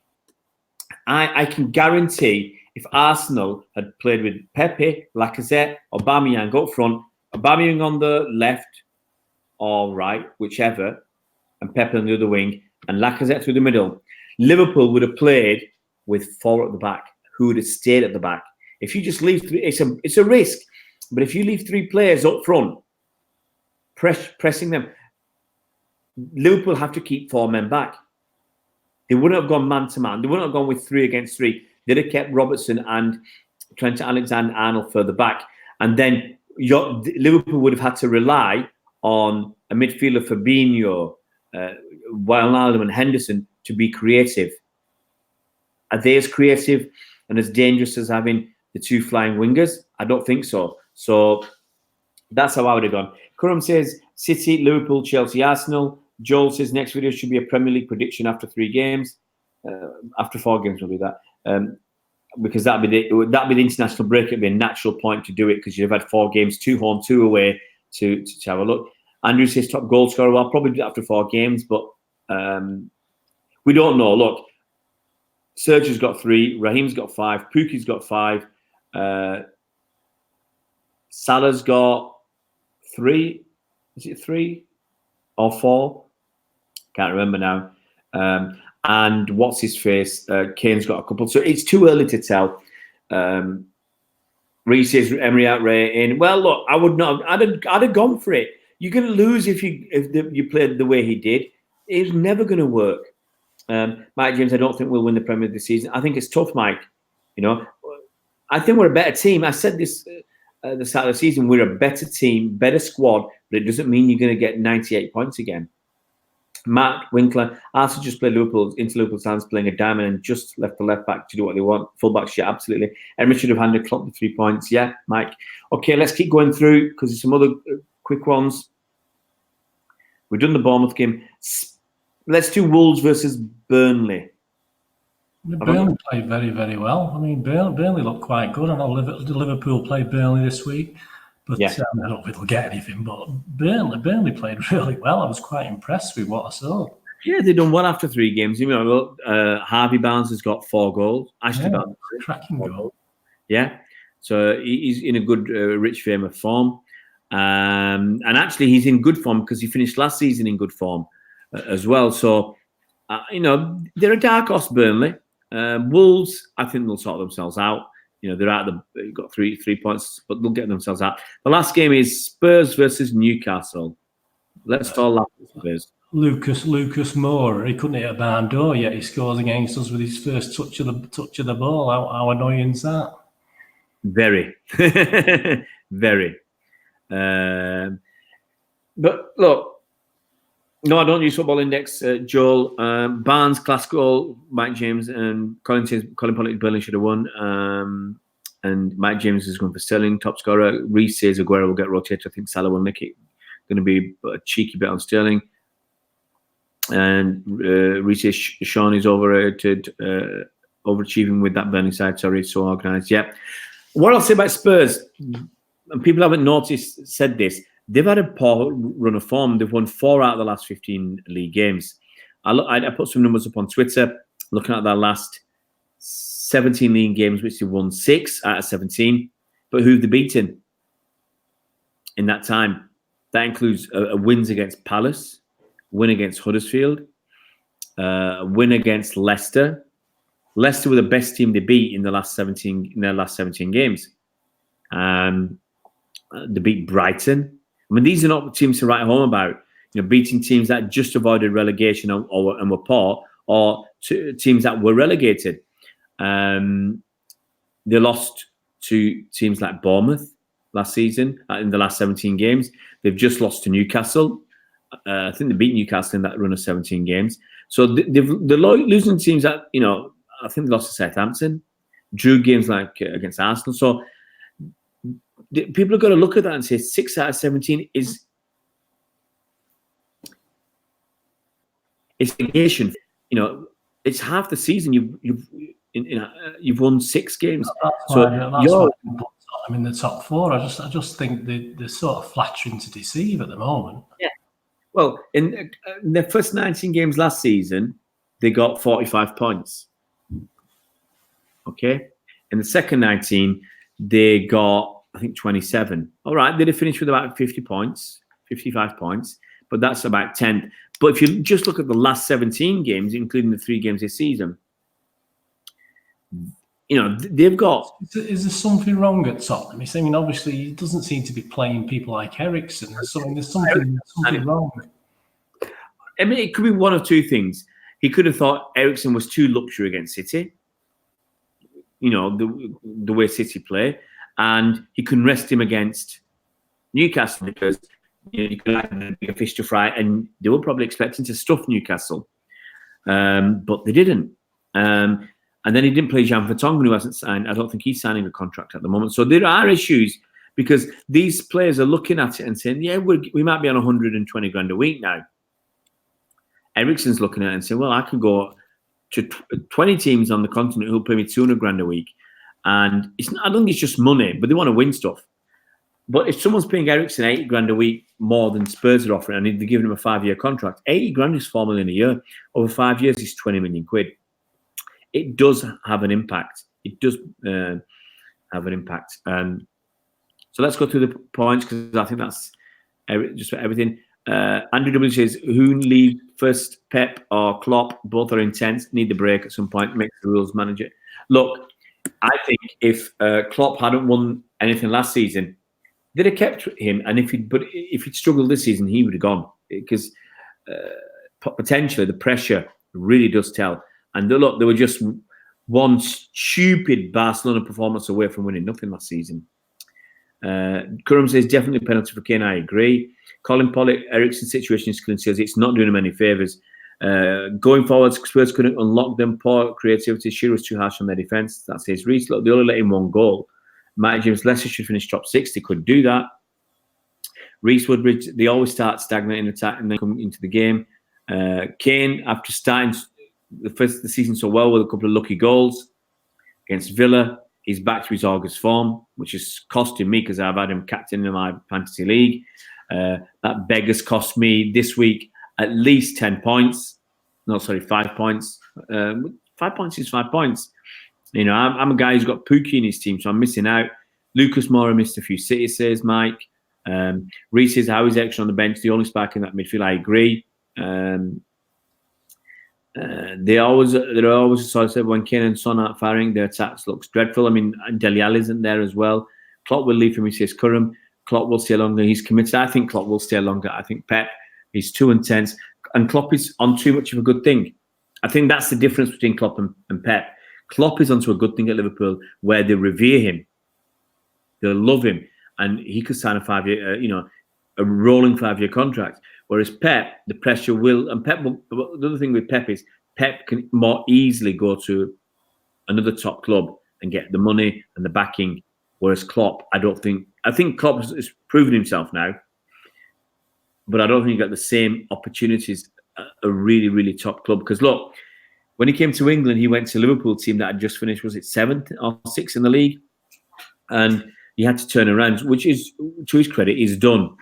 I can guarantee if Arsenal had played with Pepe, Lacazette, Aubameyang up front, Aubameyang on the left or right, whichever, and Pepe on the other wing, and Lacazette through the middle, Liverpool would have played with 4 at the back, who would have stayed at the back. If you just leave 3, it's a risk. But if you leave 3 players up front, pressing them, Liverpool have to keep 4 men back. They wouldn't have gone man-to-man. They wouldn't have gone with 3 against 3. They'd have kept Robertson and Trent Alexander-Arnold further back. And then Liverpool would have had to rely on a midfielder, Fabinho, Wijnaldum and Henderson, to be creative. Are they as creative and as dangerous as having the 2 flying wingers? I don't think so. So that's how I would have gone. Kurum says City, Liverpool, Chelsea, Arsenal. Joel says next video should be a Premier League prediction after 3 games. After 4 games, we'll do that. Because that'd be the international break. It'd be a natural point to do it because you've had 4 games, 2 home, 2 away to have a look. Andrew says top goal scorer. Well, I'll probably do it after 4 games, but we don't know. Look, Sergio's got 3, Raheem's got 5, Pukki's got 5, Salah's got 3. Is it 3 or 4? Can't remember now. And what's his face? Kane's got a couple. So it's too early to tell. Reece says Emery out, Ray in. Well, look, I would not. I'd have gone for it. You're going to lose if you played the way he did. It's never going to work. Mike James, I don't think we'll win the Premier League this season. I think it's tough, Mike. You know, I think we're a better team. I said this at the start of the season. We're a better team, better squad, but it doesn't mean you're going to get 98 points again. Matt Winkler, Arsenal just played into Liverpool's hands, playing a diamond and just left the left back to do what they want. Full back shit, absolutely. Emery should have handed Klopp the 3 points. Yeah, Mike. Okay, let's keep going through because there's some other quick ones. We've done the Bournemouth game. Let's do Wolves versus Burnley. Burnley played very, very well. I mean, Burnley looked quite good. I know Liverpool played Burnley this week. But Yeah. I don't think they'll get anything. But Burnley played really well. I was quite impressed with what I saw. Yeah, they've done well after 3 games. You know, Harvey Barnes has got 4 goals. Ashley Barnes, cracking goal. Yeah, so he's in a good, rich frame of form. And actually, he's in good form because he finished last season in good form as well. So, you know, they're a dark horse, Burnley. Wolves, I think they'll sort themselves out. You know, they're out of the, got three points, but they'll get themselves out. The last game is Spurs versus Newcastle. Let's all laugh at Spurs. Lucas Moura, he couldn't hit a barn door yet. He scores against us with his first touch of the ball. How annoying is that? Very, very. But look, no, I don't use Football Index, Joel. Barnes, class goal, Mike James, and Colin Pollock, Burnley should have won. And Mike James is going for Sterling, top scorer. Reece says Aguero will get rotated. I think Salah will nick it. Going to be a cheeky bet on Sterling. And Reece says Sean is overachieving with that Burnley side. Sorry, so organised. Yeah. What I'll say about Spurs, and people haven't said this, they've had a poor run of form. They've won 4 out of the last 15 league games. I put some numbers up on Twitter, looking at their last 17 league games, which they won 6 out of 17. But who've they beaten in that time? That includes a wins against Palace, win against Huddersfield, a win against Leicester. Leicester were the best team they beat in their last 17 games. They beat Brighton. I mean, these are not teams to write home about. You know, beating teams that just avoided relegation and were poor, or teams that were relegated. They lost to teams like Bournemouth last season in the last 17 games. They've just lost to Newcastle. I think they beat Newcastle in that run of 17 games. So they're losing teams that, you know, I think they lost to Southampton, drew games like against Arsenal. So people are going to look at that and say 6 out of 17 is negation. You know, it's half the season. You've won 6 games. That's why I'm in the top 4. I just think they're sort of flattering to deceive at the moment. Yeah. Well, in their first 19 games last season, they got 45 points. Okay. In the second 19, they got, I think, 27. All right. They'd have finished with about 50 points, 55 points, but that's about 10th. But if you just look at the last 17 games, including the 3 games this season, you know, they've got... Is there something wrong at Tottenham? I mean, obviously, he doesn't seem to be playing people like Eriksen. There's something wrong. I mean, it could be one of 2 things. He could have thought Eriksen was too luxury against City. You know, the way City play. And he couldn't rest him against Newcastle because, you know, you could have a bigger fish to fry, and they were probably expecting to stuff Newcastle. But they didn't. And then he didn't play Jan Vertonghen, who hasn't signed. I don't think he's signing a contract at the moment. So there are issues because these players are looking at it and saying, yeah, we might be on 120 grand a week now. Eriksen's looking at it and saying, well, I can go to 20 teams on the continent who'll pay me 200 grand a week. And I don't think it's just money, but they want to win stuff. But if someone's paying Eriksen 80 grand a week more than Spurs are offering, and they're giving him a 5-year contract, 80 grand is 4 million a year. Over 5 years, it's 20 million quid. It does have an impact. It does have an impact. So let's go through the points because I think that's just for everything. Andrew W says, who lead first, Pep or Klopp? Both are intense. Need the break at some point. Make the rules manager. Look, I think if Klopp hadn't won anything last season, they'd have kept him. And if he'd struggled this season, he would have gone because potentially the pressure really does tell. And look, they were just one stupid Barcelona performance away from winning nothing last season. Kurum says definitely penalty for Kane. I agree. Colin Pollock, Eriksen's situation is concerns. It's not doing him any favours. Going forward, Spurs couldn't unlock them. Poor creativity. Shearer was too harsh on their defence. That says Reece. Look, they only let in 1 goal. Mike James, Leicester should finish top 6. They could do that. Reece Woodbridge, they always start stagnant in attack and then come into the game. Kane, after starting the season so well with a couple of lucky goals against Villa, He's back to his August form, which is costing me because I've had him captain in my fantasy league. That beggar's cost me this week at least 10 points. No, sorry, 5 points. 5 points is 5 points. You know, I'm a guy who's got Pookie in his team, so I'm missing out. Lucas Moura missed a few City, says Mike. Reece says how is extra on the bench, the only spark in that midfield. I agree. They're always sort of said when Kane and Son aren't firing, their attacks looks dreadful. I mean, Dele Alli isn't there as well. Klopp will leave him, he says Curran. Klopp will stay longer. He's committed. I think Klopp will stay longer. I think Pep is too intense, and Klopp is on too much of a good thing. I think that's the difference between Klopp and Pep. Klopp is onto a good thing at Liverpool where they revere him, they love him, and he could sign a 5-year, a rolling 5-year contract. Whereas Pep, the pressure will, and Pep will, the other thing with Pep is Pep can more easily go to another top club and get the money and the backing. Whereas Klopp, I think Klopp has proven himself now, but I don't think he got the same opportunities at a really, really top club. Because look, when he came to England, he went to a Liverpool team that had just finished, was it 7th or 6th in the league? And he had to turn around, which is, to his credit, he's done.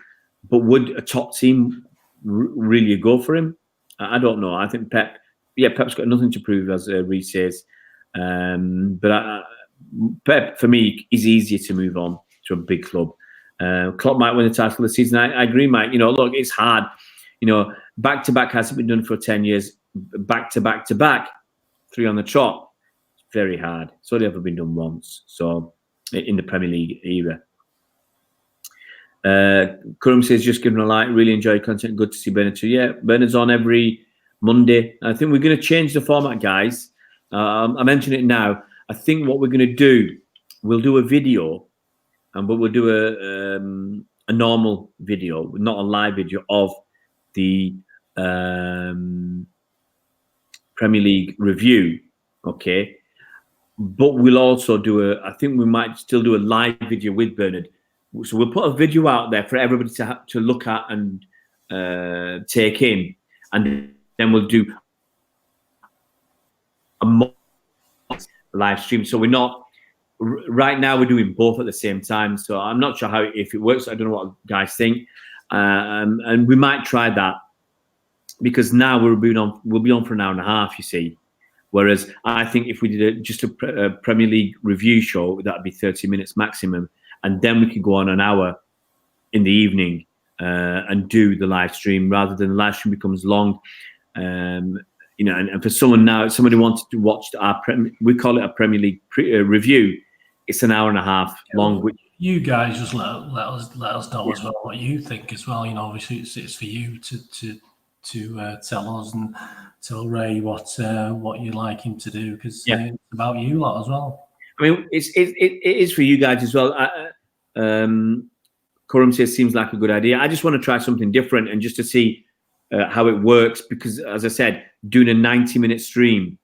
But would a top team really go for him? I don't know. I think Pep's got nothing to prove, as Reece says. But Pep, for me, is easier to move on to a big club. Klopp might win the title this season. I agree, Mike. Look, it's hard. Back-to-back hasn't been done for 10 years. Back-to-back, 3 on the trot. It's very hard. It's only ever been done once. So, in the Premier League era. Kurum says, just give him a like. Really enjoy content. Good to see Bernard too. Yeah, Bernard's on every Monday. I think we're going to change the format, guys. I mention it now. I think what we're going to do, we'll do a video, but we'll do a normal video, not a live video of the Premier League review. Okay. But we'll also do I think we might still do a live video with Bernard. So we'll put a video out there for everybody to look at and take in. And then we'll do a live stream. So we're not, right now we're doing both at the same time. So I'm not sure if it works. I don't know what guys think. And we might try that because now we'll be on for an hour and a half, you see. Whereas I think if we did just a Premier League review show, that'd be 30 minutes maximum. And then we could go on an hour in the evening and do the live stream rather than the live stream becomes long. And for somebody wanted to watch we call it a Premier League review. It's an hour and a half long. Which you guys just let us know as well what you think as well. Obviously it's for you to tell us and tell Ray what you'd like him to do because it's about you lot as well. I mean, it is for you guys as well. Corum says seems like a good idea. I just want to try something different and just to see how it works because, as I said, doing a 90-minute stream,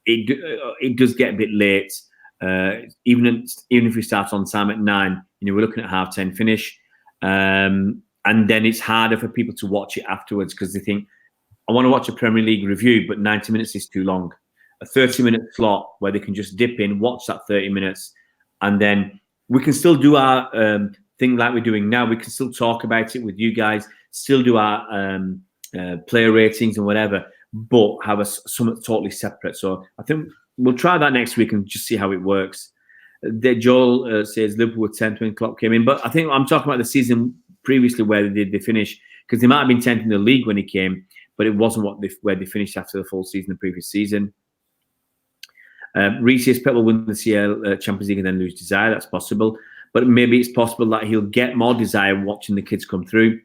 it does get a bit late. Even if we start on time at 9, we're looking at 10:30 finish, and then it's harder for people to watch it afterwards because they think, I want to watch a Premier League review, but 90 minutes is too long. A 30-minute slot where they can just dip in, watch that 30 minutes, and then we can still do our thing like we're doing now. We can still talk about it with you guys, still do our player ratings and whatever, but have something totally separate. So I think we'll try that next week and just see how it works. Joel says Liverpool were 10th when Klopp came in, but I think I'm talking about the season previously where they finish because they might have been 10th in the league when he came, but it wasn't where they finished after the full season the previous season. Reece says Pep will win the CL Champions League and then lose desire. That's possible. But maybe it's possible that he'll get more desire watching the kids come through.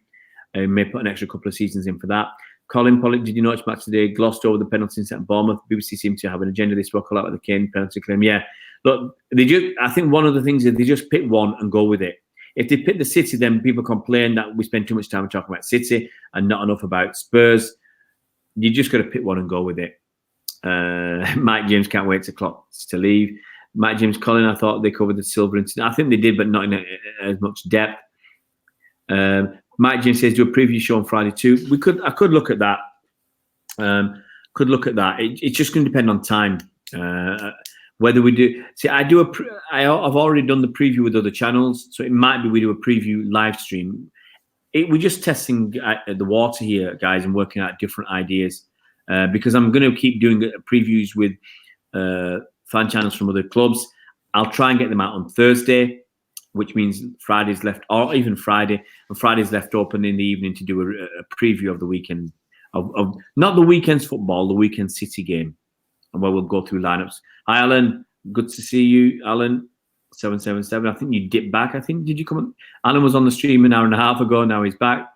May put an extra couple of seasons in for that. Colin Pollock, did you notice match today? Glossed over the penalty set at Bournemouth. BBC seem to have an agenda. They spoke a lot about the Kane penalty claim. Yeah. Look, I think one of the things is they just pick one and go with it. If they pick the City, then people complain that we spend too much time talking about City and not enough about Spurs. You just got to pick one and go with it. Mike James can't wait to leave. Mike James, Colin, I thought they covered the silver incident. I think they did, but not in as much depth. Mike James says do a preview show on Friday too. I could look at that. It's just going to depend on time. Whether we do, see, I've already done the preview with other channels, so it might be we do a preview live stream. We're just testing the water here, guys, and working out different ideas, because I'm going to keep doing previews with fan channels from other clubs. I'll try and get them out on Thursday, which means Friday's left, or even Friday, and Friday's left open in the evening to do a preview of the weekend, of not the weekend's football, the weekend City game, and where we'll go through lineups. Hi, Alan. Good to see you, Alan. 777. I think you dipped back. I think, did you come on? Alan was on the stream an hour and a half ago. Now he's back.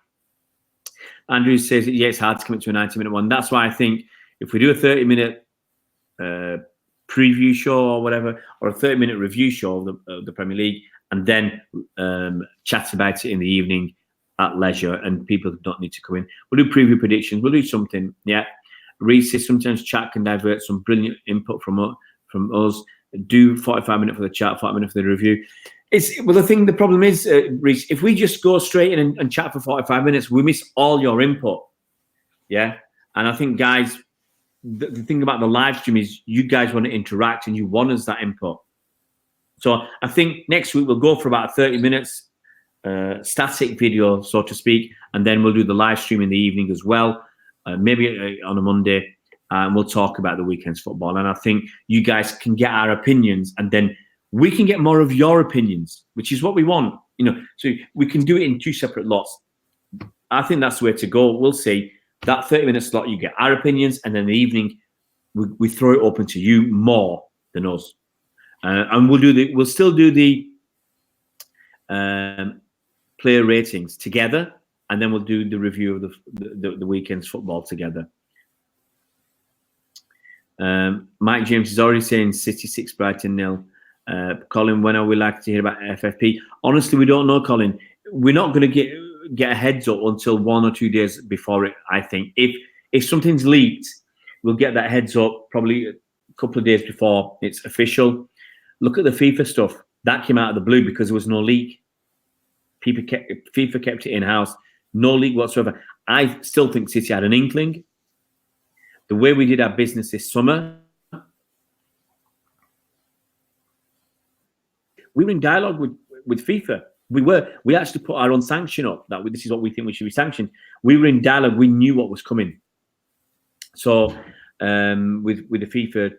Andrew says, yeah, it's hard to commit to a 90-minute one. That's why I think if we do a 30-minute preview show or whatever, or a 30-minute review show of the Premier League, and then chat about it in the evening at leisure, and people don't need to come in. We'll do preview predictions. We'll do something. Yeah. Reese says sometimes chat can divert some brilliant input from us. Do 45 minutes for the chat, 5 minutes for the review. The problem is, Reese, if we just go straight in and chat for 45 minutes, we miss all your input. Yeah. And I think, guys, the thing about the live stream is you guys want to interact and you want us that input. So I think next week we'll go for about 30 minutes, static video, so to speak, and then we'll do the live stream in the evening as well, maybe on a Monday. And we'll talk about the weekend's football. And I think you guys can get our opinions, and then we can get more of your opinions, which is what we want. So we can do it in two separate lots. I think that's the way to go. We'll see. That 30-minute slot, you get our opinions, and then the evening, we throw it open to you more than us. And we'll still do the player ratings together, and then we'll do the review of the weekend's football together. Mike James is already saying City 6, Brighton 0. Colin, when are we likely to hear about FFP? Honestly, we don't know, Colin. We're not going to get a heads up until 1 or 2 days before it, I think. If something's leaked, we'll get that heads up probably a couple of days before it's official. Look at the FIFA stuff. That came out of the blue because there was no leak. FIFA kept it in-house. No leak whatsoever. I still think City had an inkling. The way we did our business this summer, we were in dialogue with FIFA. We actually put our own sanction up that this is what we think we should be sanctioned. We were in dialogue. We knew what was coming. So with the FIFA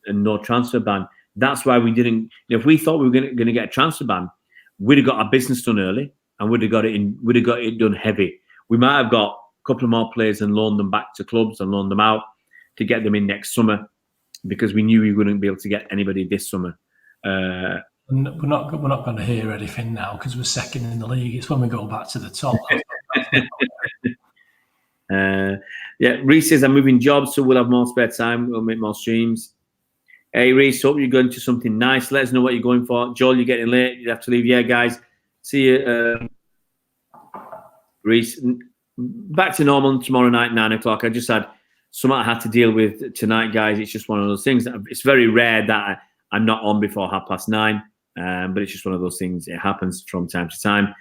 and no transfer ban, that's why we didn't. If we thought we were going to get a transfer ban, we'd have got our business done early and would have got it done heavy. We might have got a couple of more players and loaned them back to clubs and loaned them out to get them in next summer, because we knew we wouldn't be able to get anybody this summer. We're not going to hear anything now because we're second in the league. It's when we go back to the top. Yeah, Reese says I'm moving jobs, so we'll have more spare time. We'll make more streams. Hey, Reese, hope you're going to something nice. Let us know what you're going for. Joel, you're getting late. You have to leave. Yeah, guys. See you, Reese. Back to normal tomorrow night, 9 o'clock. I just had something I had to deal with tonight, guys. It's just one of those things. It's very rare that I'm not on before 9:30, but it's just one of those things. It happens from time to time.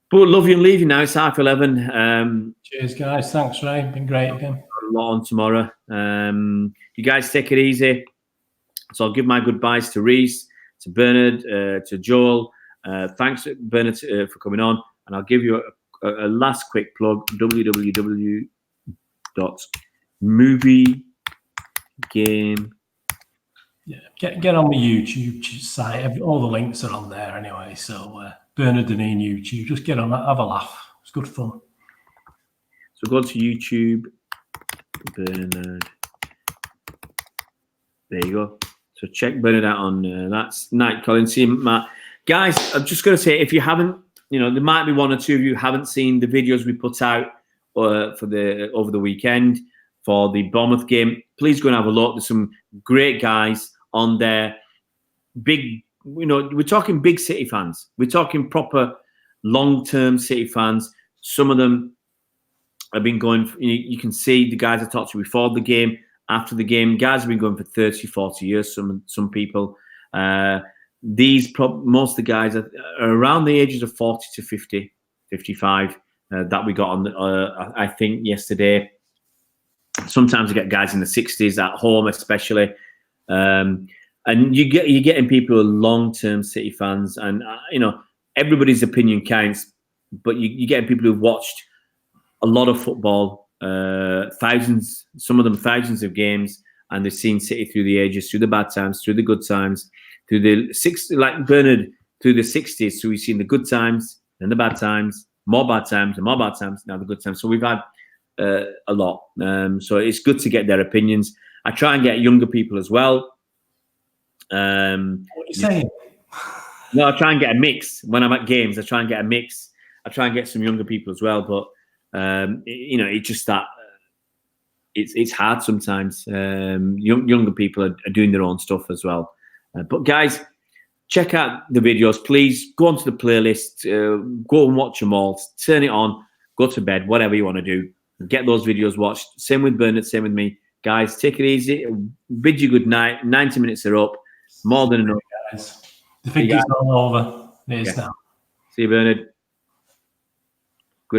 But love you and leave you now. It's 11:30. Cheers, guys. Thanks, Ray. Been great again. A lot on tomorrow. You guys take it easy. So I'll give my goodbyes to Reese, to Bernard, to Joel. Thanks, Bernard, for coming on. And I'll give you a last quick plug, www.moviegame. Yeah, get on the YouTube site. All the links are on there anyway. So Bernard Deneen YouTube, just get on that, have a laugh. It's good fun. So go to YouTube, Bernard. There you go. So check Bernard out on that's night, Colin. See Matt. Guys, I'm just going to say, if you haven't, there might be one or two of you who haven't seen the videos we put out over the weekend for the Bournemouth game. Please go and have a look. There's some great guys on there. Big, we're talking big City fans. We're talking proper long-term City fans. Some of them have been going, you can see the guys I talked to before the game, after the game. Guys have been going for 30, 40 years, some people. Most of the guys are around the ages of 40 to 50, 55 that we got on, I think, yesterday. Sometimes we get guys in the 60s at home, especially. And you're getting people who are long-term City fans, and everybody's opinion counts. But you're getting people who've watched a lot of football, thousands, some of them thousands of games, and they've seen City through the ages, through the bad times, through the good times, through the like Bernard, through the 60s. So we've seen the good times, then the bad times, more bad times, and more bad times, now the good times. So we've had a lot. So it's good to get their opinions. I try and get younger people as well. What are you saying? No, I try and get a mix when I'm at games. I try and get a mix. I try and get some younger people as well, but it's just that it's hard sometimes. Younger people are doing their own stuff as well. But guys, check out the videos. Please go onto the playlist. Go and watch them all. Turn it on. Go to bed. Whatever you want to do. Get those videos watched. Same with Bernard. Same with me. Guys, take it easy. Bid you good night. 90 minutes are up. More than enough. Guys, the victory's all over. It is now. See you, Bernard.